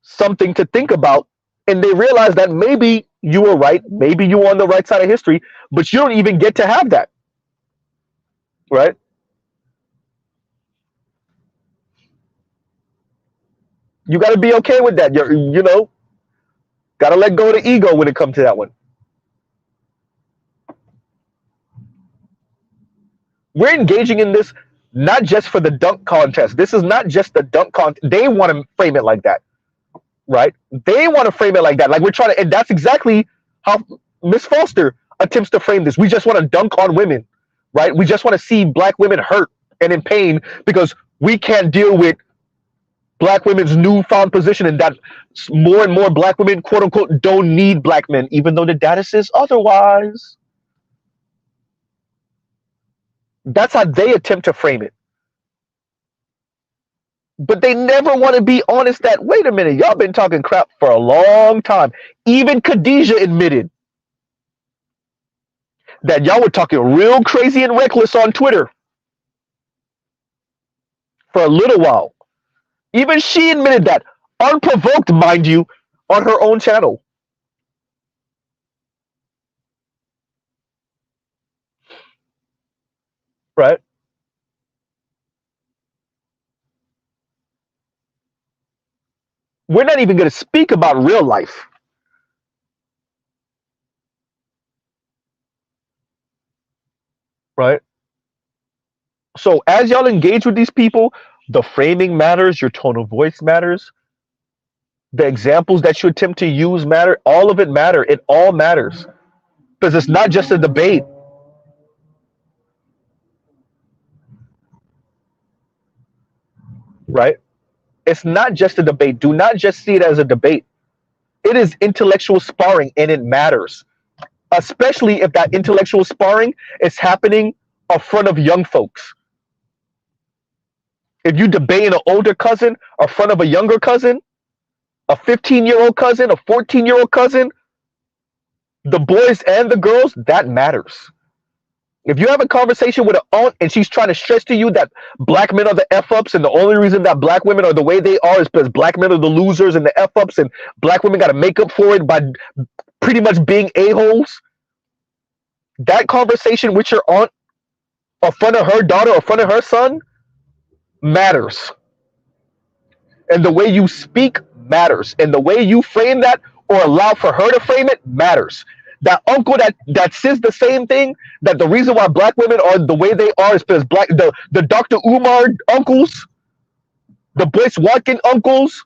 something to think about, and they realize that maybe you were right, maybe you were on the right side of history, but you don't even get to have that. Right? You got to be okay with that. You know, got to let go of the ego when it comes to that one. We're engaging in this not just for the dunk contest. This is not just the dunk contest. They want to frame it like that, right? They want to frame it like that. Like we're trying to, and that's exactly how Miss Foster attempts to frame this. We just want to dunk on women, right? We just want to see black women hurt and in pain because we can't deal with black women's newfound position, and that more and more black women, quote unquote, don't need black men, even though the data says otherwise. That's how they attempt to frame it. But they never want to be honest that, wait a minute, y'all been talking crap for a long time. Even Khadijah admitted that y'all were talking real crazy and reckless on Twitter for a little while. Even she admitted that, unprovoked, mind you, on her own channel. Right? We're not even going to speak about real life. Right? So as y'all engage with these people, the framing matters, your tone of voice matters, the examples that you attempt to use matter, all of it matter. It all matters. Because it's not just a debate. Right? It's not just a debate. Do not just see it as a debate. It is intellectual sparring, and it matters. Especially if that intellectual sparring is happening in front of young folks. If you debate an older cousin in front of a younger cousin, a 15-year-old cousin, a 14-year-old cousin, the boys and the girls, that matters. If you have a conversation with an aunt and she's trying to stress to you that black men are the F-ups and the only reason that black women are the way they are is because black men are the losers and the F-ups and black women got to make up for it by pretty much being a-holes, that conversation with your aunt in front of her daughter or in front of her son matters. And the way you speak matters. And the way you frame that or allow for her to frame it matters. that uncle that says the same thing, that the reason why black women are the way they are is because the Dr. Umar uncles, the Bliss Watkin uncles,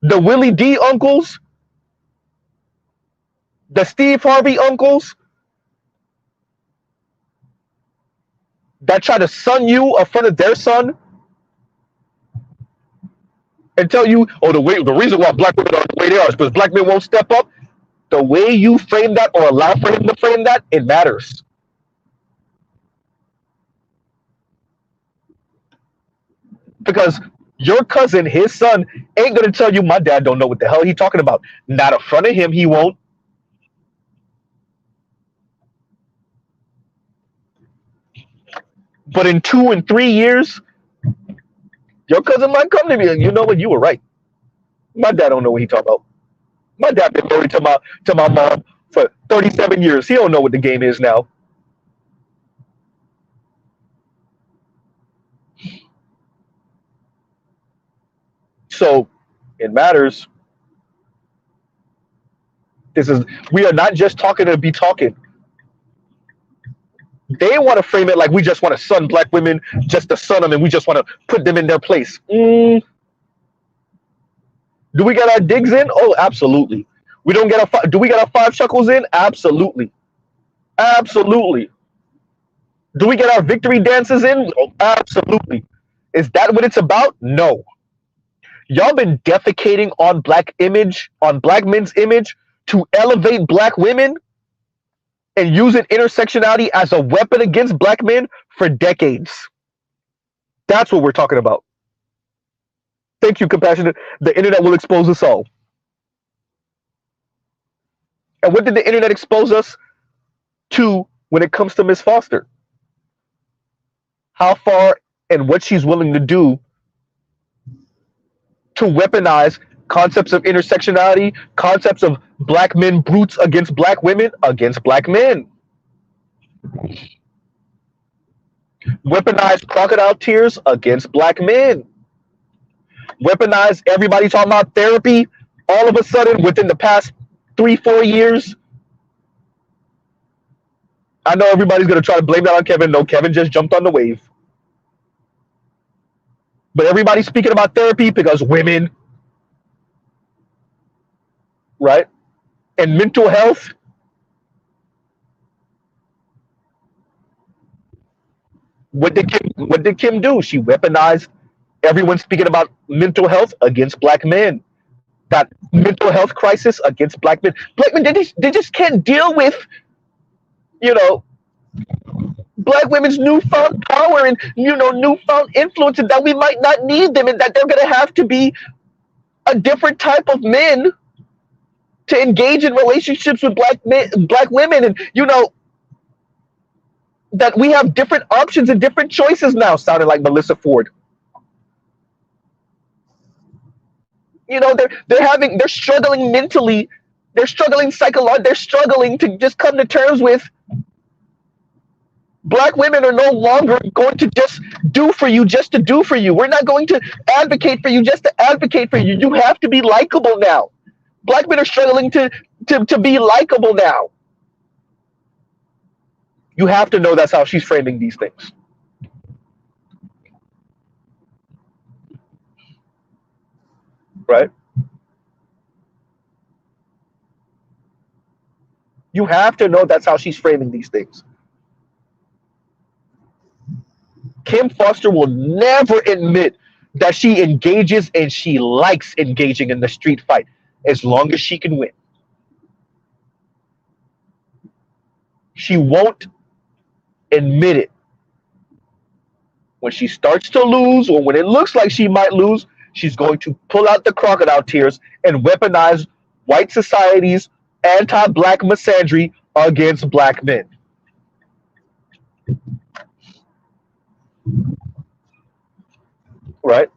the Willie D uncles, the Steve Harvey uncles that try to son you in front of their son and tell you, oh, the reason why black women are the way they are is because black men won't step up. The way you frame that or allow for him to frame that, it matters. Because your cousin, his son, ain't gonna tell you my dad don't know what the hell he talking about. Not in front of him, he won't. But in 2 and 3 years, your cousin might come to me and, you know what, you were right. My dad don't know what he talking about. My dad been married to my mom for 37 years. He don't know what the game is now. So it matters. We are not just talking to be talking. They want to frame it like we just want to son black women, just to son them, and we just want to put them in their place. Do we get our digs in? Oh, absolutely. We don't get do we get our 5 chuckles in? Absolutely. Absolutely. Do we get our victory dances in? Oh, absolutely. Is that what it's about? No. Y'all been defecating on black men's image to elevate black women and using intersectionality as a weapon against black men for decades. That's what we're talking about. Thank you, Compassionate. The internet will expose us all. And what did the internet expose us to when it comes to Miss Foster? How far and what she's willing to do to weaponize concepts of intersectionality, concepts of black men brutes against black women, against black men. Weaponize crocodile tears against black men. Weaponize everybody talking about therapy all of a sudden within the past 3-4 years. I know everybody's going to try to blame that on Kevin. No, Kevin just jumped on the wave. But everybody's speaking about therapy because women, right? And mental health. What did Kim do? She weaponized everyone speaking about mental health against black men. That mental health crisis against black men. Black men, they just can't deal with, black women's newfound power and, newfound influence, and that we might not need them, and that they're going to have to be a different type of men to engage in relationships with black women, and, that we have different options and different choices now, sounding like Melissa Ford. They're struggling mentally, they're struggling psychologically, they're struggling to just come to terms with black women are no longer going to just do for you just to do for you. We're not going to advocate for you just to advocate for you. You have to be likable now. Black men are struggling to be likable now. You have to know that's how she's framing these things. Right? You have to know that's how she's framing these things. Kim Foster will never admit that she engages and she likes engaging in the street fight as long as she can win. She won't admit it. When she starts to lose, or when it looks like she might lose, she's going to pull out the crocodile tears and weaponize white society's anti-black misandry against black men. Right?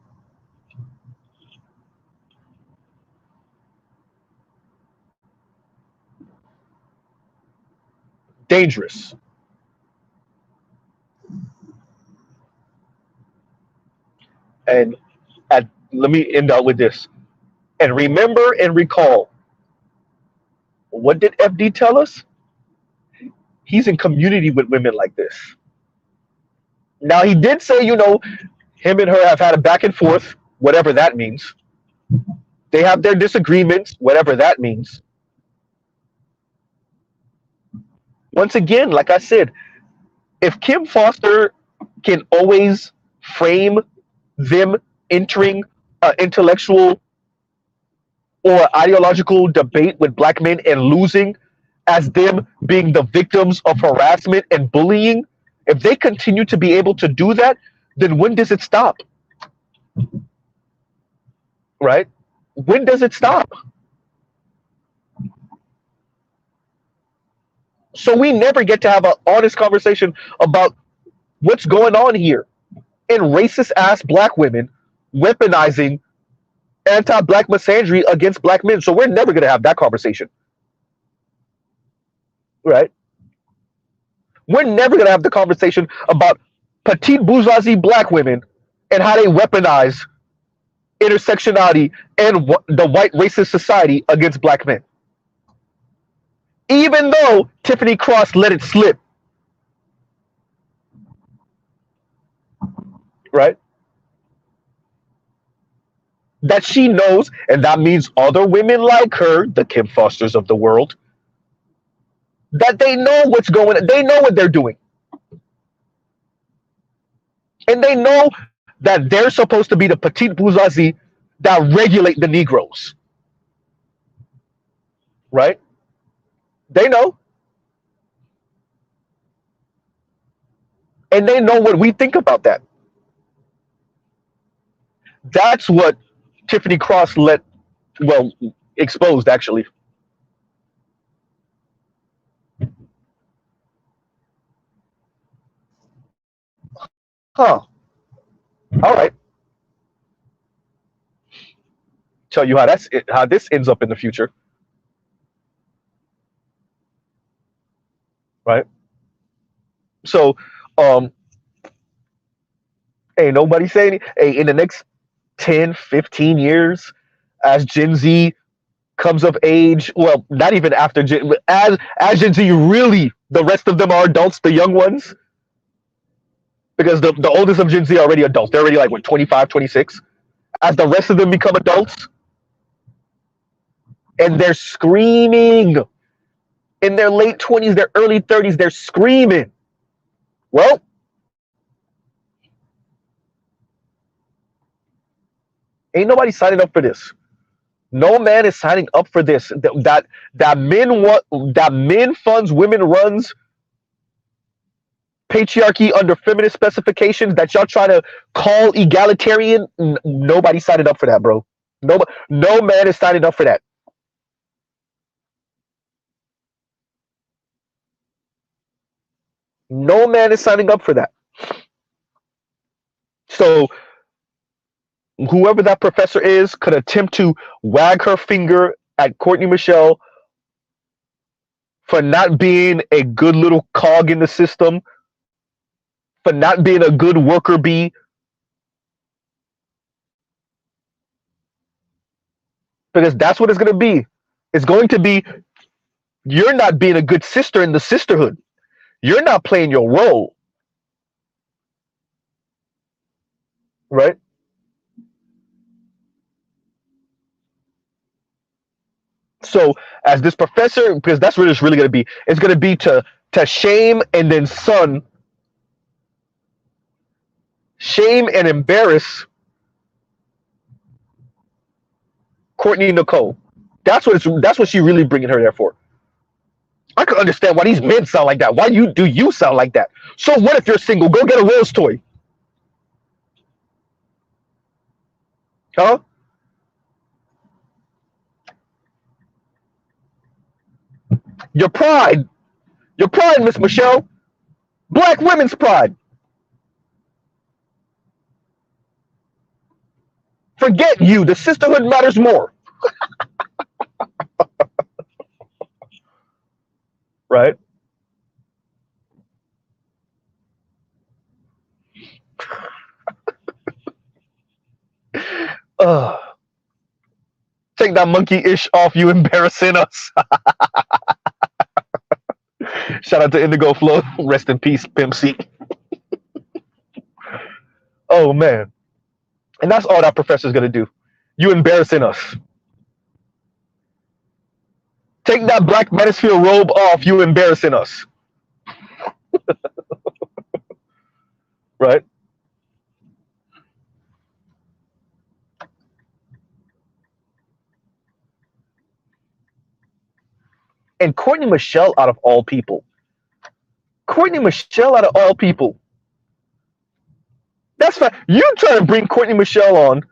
Dangerous. And let me end out with this. And remember and recall, What did FD tell us? He's in community with women like this. Now, he did say, him and her have had a back and forth, whatever that means. They have their disagreements, whatever that means. Once again, like I said, if Kim Foster can always frame them entering an intellectual or ideological debate with black men and losing as them being the victims of harassment and bullying, if they continue to be able to do that, then when does it stop? Right? When does it stop? So we never get to have an honest conversation about what's going on here in racist ass black women weaponizing anti-black misandry against black men. So we're never going to have that conversation. Right? We're never going to have the conversation about petite bourgeoisie black women and how they weaponize intersectionality and the white racist society against black men. Even though Tiffany Cross let it slip. Right? That she knows, and that means other women like her, the Kim Fosters of the world, that they know what's going on. They know what they're doing. And they know that they're supposed to be the petite bourgeoisie that regulate the Negroes. Right? They know. And they know what we think about that. That's what Tiffany Cross exposed, actually. Huh. All right. Tell you how this ends up in the future. Right? So, ain't nobody saying, hey, in the next 10, 15 years, as Gen Z comes of age, well, not even after as Gen Z, really, the rest of them are adults, the young ones, because the oldest of Gen Z are already adults. They're already like, 25, 26. As the rest of them become adults, and they're screaming in their late 20s, their early 30s, they're screaming. Well, ain't nobody signing up for this. No man is signing up for this. That men funds, women runs patriarchy under feminist specifications that y'all try to call egalitarian. Nobody signed up for that, bro. No man is signing up for that. No man is signing up for that. So whoever that professor is could attempt to wag her finger at Courtney Michelle for not being a good little cog in the system, for not being a good worker bee. Because that's what it's going to be. It's going to be, you're not being a good sister in the sisterhood. You're not playing your role. Right? So as this professor, because that's what it's really going to be, it's going to be to shame and then shame and embarrass Courtney Nicole. That's what she really bringing her there for. I can understand why these men sound like that. Why do you sound like that? So what if you're single? Go get a Rose toy. Huh? Your pride, Miss Michelle. Black women's pride. Forget you. The sisterhood matters more. Right? Take that monkey ish off, you embarrassing us. Shout out to Indigo Flow. Rest in peace, Pimp C. Oh man. And that's all that professor's gonna do. You embarrassing us. Take that black manosphere robe off, you embarrassing us. Right? And Courtney Michelle out of all people. Courtney Michelle out of all people. That's fine. You try to bring Courtney Michelle on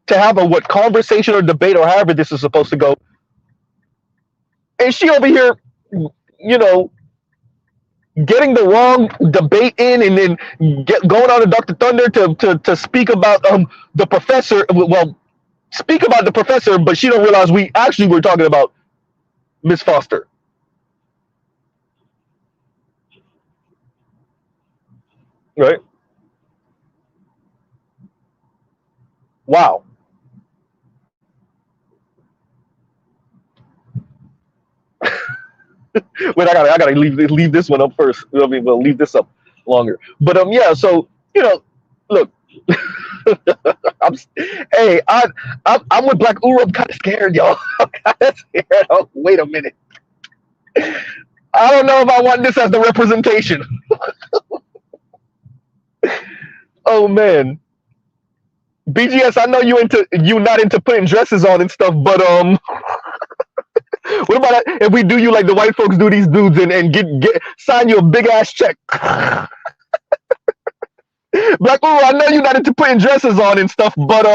to have a conversation or debate or however this is supposed to go. And she over here, getting the wrong debate in and then going on to Dr. Thunder to speak about the professor. Well, speak about the professor, but she don't realize we actually were talking about Miss Foster. Right? Wow. Wait, I gotta leave this one up first. I mean, we'll leave this up longer. But yeah, so look, I'm with Black Uru. I'm kind of scared, y'all. I'm kind of scared. Oh, wait a minute. I don't know if I want this as the representation. Oh man, BGS. I know you not into putting dresses on and stuff, but what about if we do you like the white folks do these dudes and sign you a big ass check? Black Uru, I know you're not into putting dresses on and stuff, but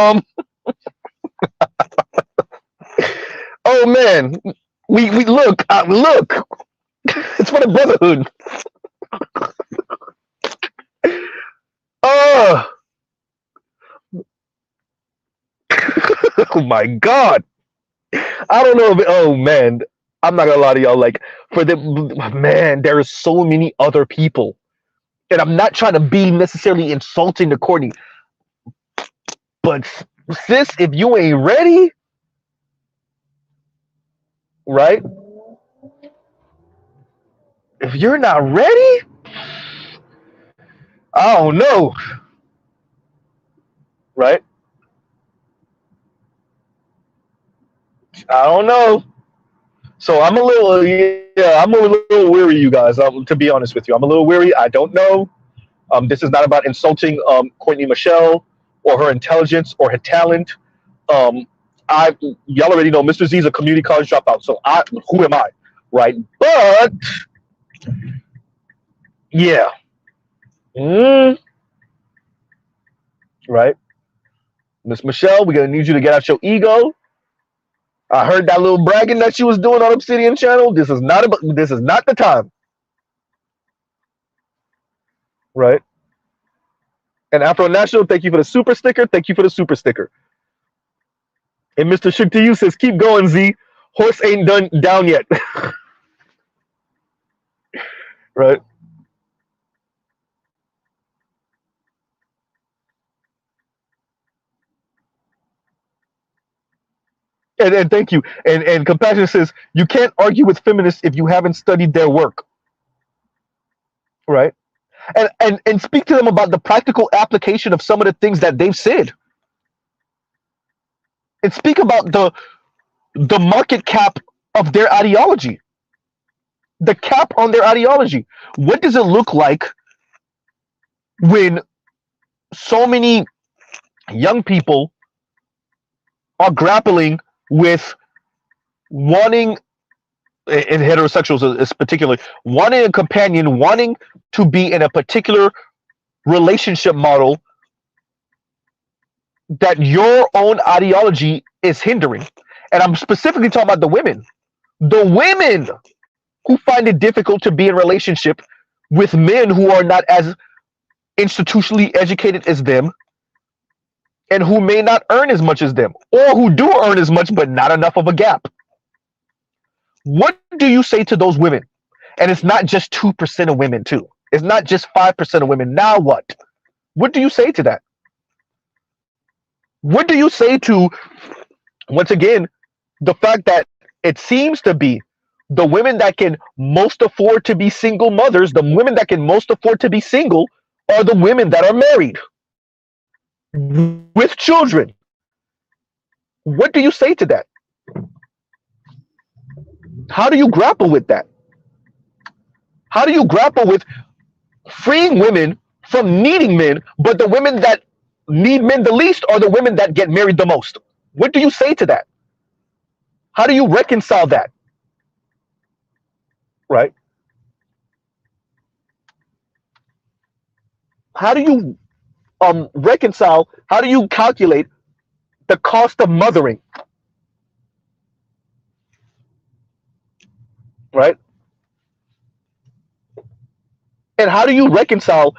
oh man, we look, it's for the brotherhood. Oh my God. I don't know if oh man, I'm not gonna lie to y'all. Like man, there are so many other people, and I'm not trying to be necessarily insulting to Courtney, but sis, if you ain't ready, right? If you're not ready, I don't know, right? I don't know. So I'm a little weary, you guys. To be honest with you, I'm a little weary. I don't know. This is not about insulting Courtney Michelle or her intelligence or her talent. Y'all already know Mr. Z is a community college dropout, so who am I, right? But yeah, right, Miss Michelle, we're gonna need you to get out your ego. I heard that little bragging that she was doing on Obsidian channel. This is not the time. Right? And Afro National, thank you for the super sticker. Thank you for the super sticker. And Mr. Shook to you says, keep going, Z. Horse ain't down yet. Right? And thank you. And Compassion says, you can't argue with feminists if you haven't studied their work. Right? And speak to them about the practical application of some of the things that they've said. And speak about the market cap of their ideology. The cap on their ideology. What does it look like when so many young people are grappling with wanting, in heterosexuals is particularly, wanting a companion, wanting to be in a particular relationship model that your own ideology is hindering? And I'm specifically talking about the women who find it difficult to be in relationship with men who are not as institutionally educated as them and who may not earn as much as them, or who do earn as much but not enough of a gap. What do you say to those women? And it's not just 2% of women too. It's not just 5% of women. Now what? What do you say to that? What do you say to, once again, the fact that it seems to be the women that can most afford to be single mothers, the women that can most afford to be single, are the women that are married with children. What do you say to that? How do you grapple with that? How do you grapple with freeing women from needing men, but the women that need men the least are the women that get married the most? What do you say to that? How do you reconcile that? Right? How do you reconcile? How do you calculate the cost of mothering? Right? And how do you reconcile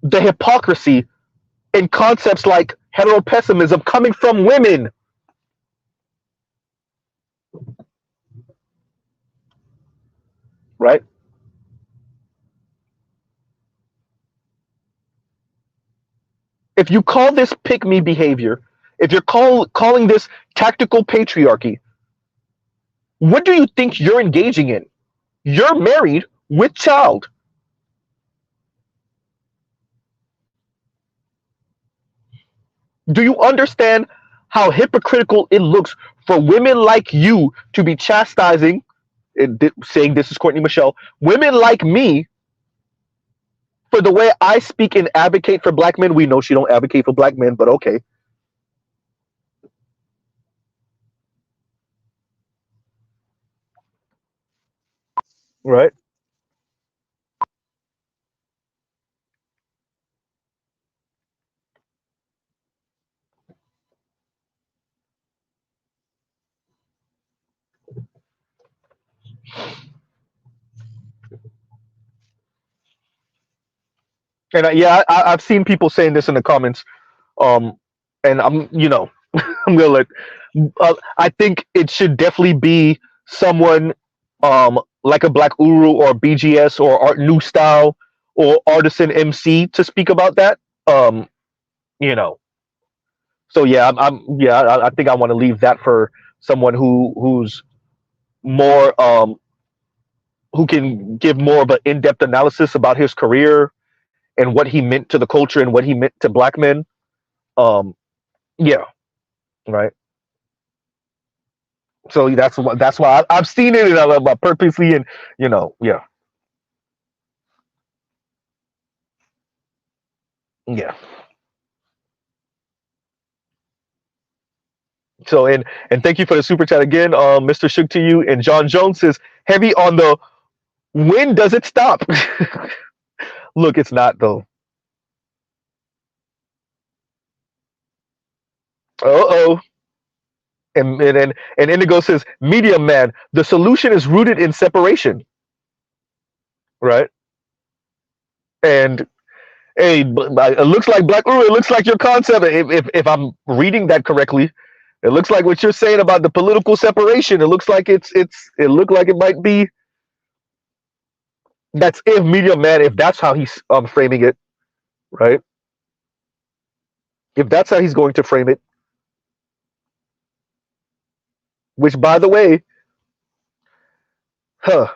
the hypocrisy in concepts like heteropessimism coming from women? Right? If you call this pick me behavior, if you're calling this tactical patriarchy, what do you think you're engaging in? You're married with child. Do you understand how hypocritical it looks for women like you to be chastising, saying this is Courtney Michelle, women like me for the way I speak and advocate for black men? We know she don't advocate for black men, but okay. Right? And yeah, I've seen people saying this in the comments. Um, and I'm gonna let. I think it should definitely be someone like a Black Uru or BGS or Art New Style or Artisan MC to speak about that. Um, you know, so yeah, I think I want to leave that for someone who's more who can give more of an in-depth analysis about his career and what he meant to the culture and what he meant to black men. Um, yeah, right. So that's why I've seen it and I purposely and yeah, yeah. So and thank you for the super chat again, Mr. Shook to you. And John Jones says heavy on the when does it stop? Look, it's not though. Uh oh. And Indigo says medium man. The solution is rooted in separation, right? And hey, it looks like Black Uru. It looks like your concept. If I'm reading that correctly, it looks like what you're saying about the political separation. It looks like it looked like it might be. That's if medium man. If that's how he's framing it, right? If that's how he's going to frame it, which by the way, huh?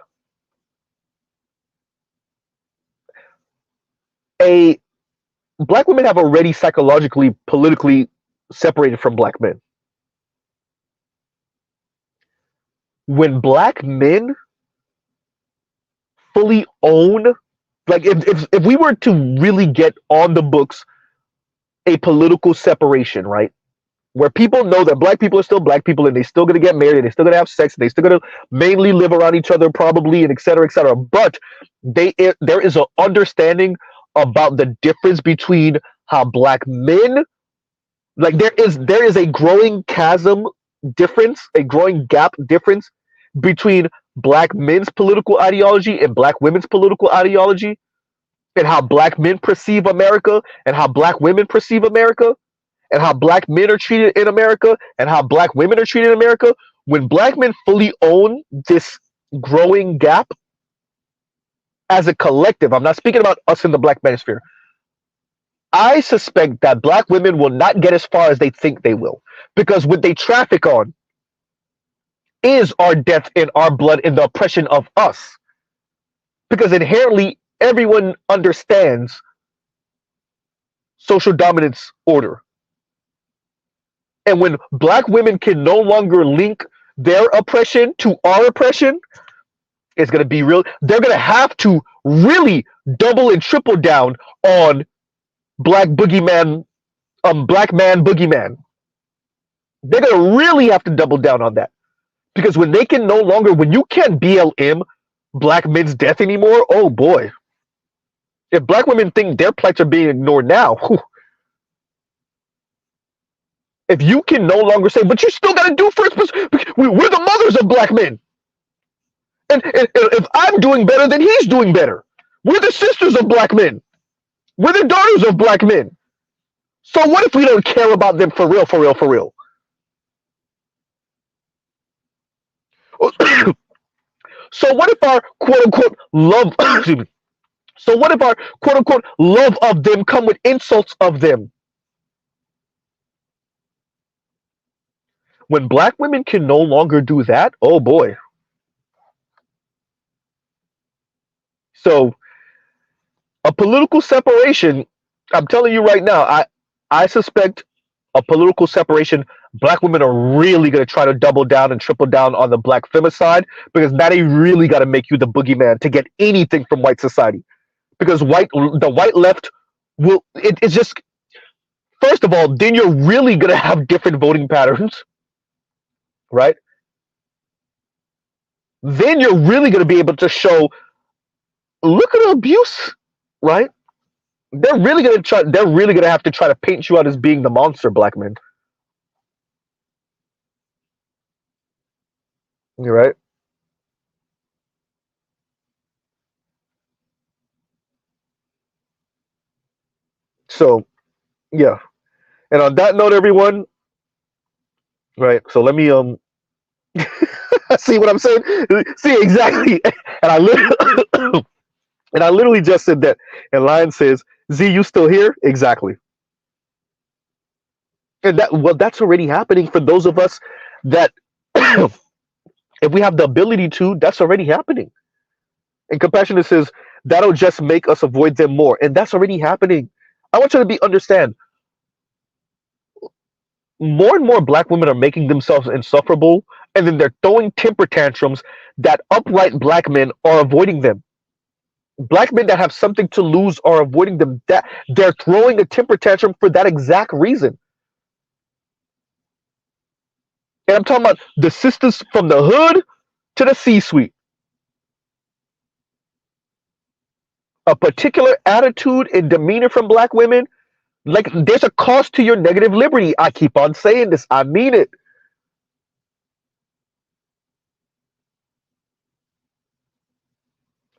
A black women have already psychologically, politically separated from black men. When black men fully own, like if we were to really get on the books a political separation, right? Where people know that black people are still black people and they still gonna get married and they still gonna have sex and they still gonna mainly live around each other probably and et cetera, et cetera. But there is an understanding about the difference between how black men, like there is a growing chasm difference, a growing gap difference between black men's political ideology and black women's political ideology, and how black men perceive America and how black women perceive America and how black men are treated in America and how black women are treated in America. When black men fully own this growing gap as a collective, I'm not speaking about us in the black manosphere. I suspect that black women will not get as far as they think they will, because what they traffic on is our death in our blood in the oppression of us. Because inherently, everyone understands social dominance order. And when black women can no longer link their oppression to our oppression, it's going to be real. They're going to have to really double and triple down on black boogeyman, black man boogeyman. They're going to really have to double down on that. Because when they can no longer, when you can't BLM black men's death anymore, oh boy. If black women think their plights are being ignored now, whew, if you can no longer say, but you still got to do first, we're the mothers of black men. And if I'm doing better, then he's doing better. We're the sisters of black men. We're the daughters of black men. So what if we don't care about them for real, for real, for real? So what if our quote unquote love, excuse me. So what if our quote unquote love of them come with insults of them? When black women can no longer do that, oh boy. So a political separation, I'm telling you right now, I suspect a political separation, black women are really going to try to double down and triple down on the black femicide, because now they really got to make you the boogeyman to get anything from white society. Because the white left will, it's just, first of all, then you're really going to have different voting patterns, right? Then you're really going to be able to show, look at the abuse, right? They're really going to have to try to paint you out as being the monster, black men. You're right. So, yeah. And on that note, everyone, right? So let me see what I'm saying. See exactly. And I literally, and I literally just said that. And Lion says, "Z, you still here?" Exactly. And that's already happening for those of us that, if we have the ability to, that's already happening. And Compassionate says that'll just make us avoid them more, and that's already happening. I want you to understand. More and more black women are making themselves insufferable, and then they're throwing temper tantrums that upright black men are avoiding them. Black men that have something to lose are avoiding them. That they're throwing a temper tantrum for that exact reason. And I'm talking about the sisters from the hood to the C-suite. A particular attitude and demeanor from black women, like, there's a cost to your negative liberty. I keep on saying this. I mean it.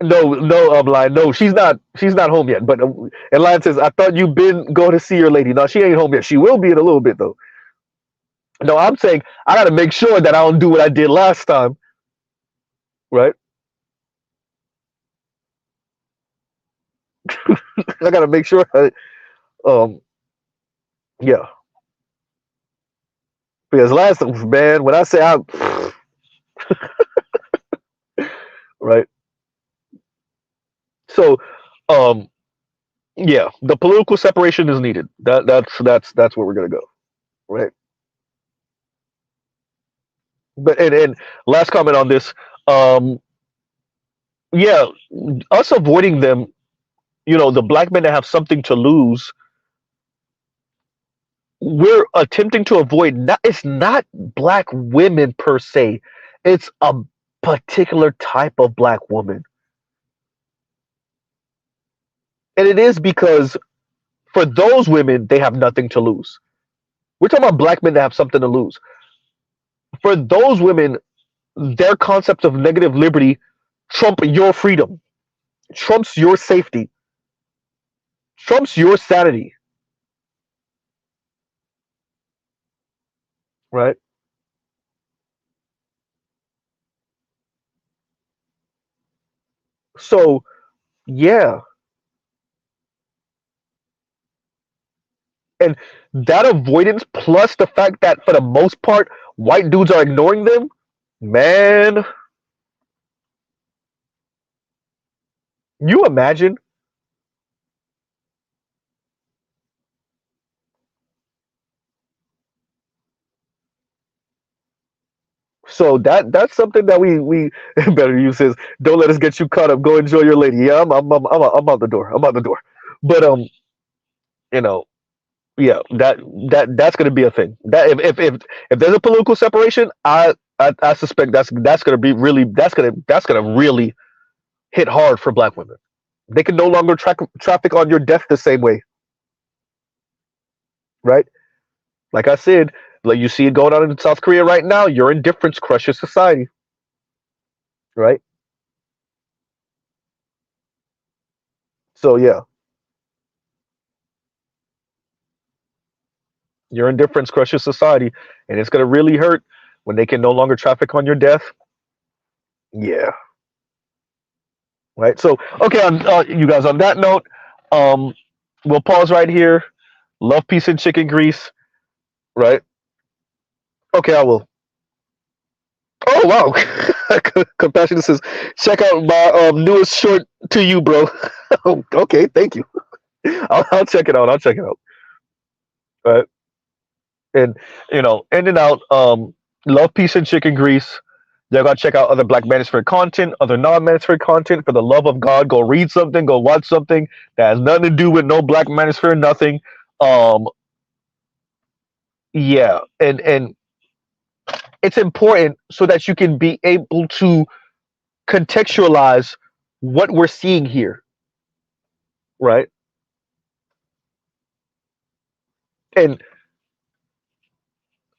No, I'm lying. No, she's not. She's not home yet. But and Lion says, "I thought you've been going to see your lady." No, she ain't home yet. She will be in a little bit though. No, I'm saying I got to make sure that I don't do what I did last time, right? I got to make sure. Um, yeah, because last time, man, when I say I, right? So, um, yeah, the political separation is needed. That's where we're gonna go, right? But and last comment on this, um, yeah, us avoiding them, the black men that have something to lose, we're attempting to avoid. It's not black women per se, it's a particular type of black woman, and it is because for those women they have nothing to lose. We're talking about black men that have something to lose. For those women, their concept of negative liberty trump your freedom, trumps your safety, trumps your sanity, right? So, yeah, and that avoidance plus the fact that for the most part white dudes are ignoring them, Man, you imagine. So that's something that we better use is don't let us get you caught up. Go enjoy your lady. Yeah, I'm out the door. I'm out the door. But you know, yeah, that's gonna be a thing. That if there's a political separation, I suspect that's gonna be really that's gonna really hit hard for Black women. They can no longer traffic on your death the same way, right? Like I said, like you see it going on in South Korea right now. Your indifference crushes society, right? So yeah, your indifference crushes society, and it's gonna really hurt when they can no longer traffic on your death. Yeah, right. So okay, on you guys. On that note, um, we'll pause right here. Love, peace, and chicken grease. Right. Okay, I will. Oh wow, compassion says, check out my newest short to you, bro. Okay, thank you. I'll check it out. I'll check it out. Right. And ending out, love, peace, and chicken grease. Y'all gotta check out other Black Manosphere content, other non-Manosphere content. For the love of God, go read something, go watch something that has nothing to do with no Black Manosphere, nothing. Um, yeah, and it's important so that you can be able to contextualize what we're seeing here, right? And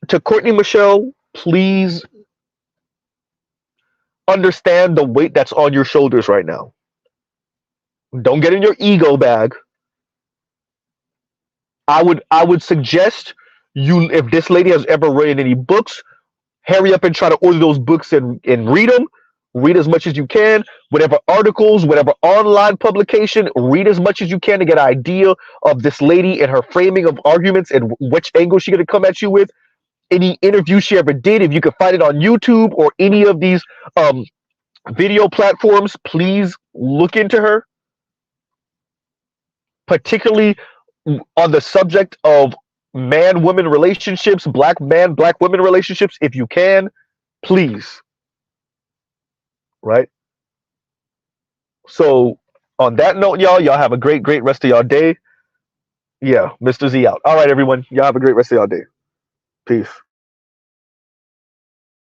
to Courtney Michelle, please understand the weight that's on your shoulders right now. Don't get in your ego bag. I would suggest you, if this lady has ever read any books, hurry up and try to order those books and read them. Read as much as you can. Whatever articles, whatever online publication, read as much as you can to get an idea of this lady and her framing of arguments and which angle she's going to come at you with. Any interview she ever did, if you can find it on YouTube or any of these um, video platforms, please look into her, particularly on the subject of man woman relationships, black man, black women relationships, if you can, please. Right? So, on that note, y'all have a great rest of y'all day. Yeah, Mr. Z out. All right, everyone. Y'all have a great rest of y'all day. Peace.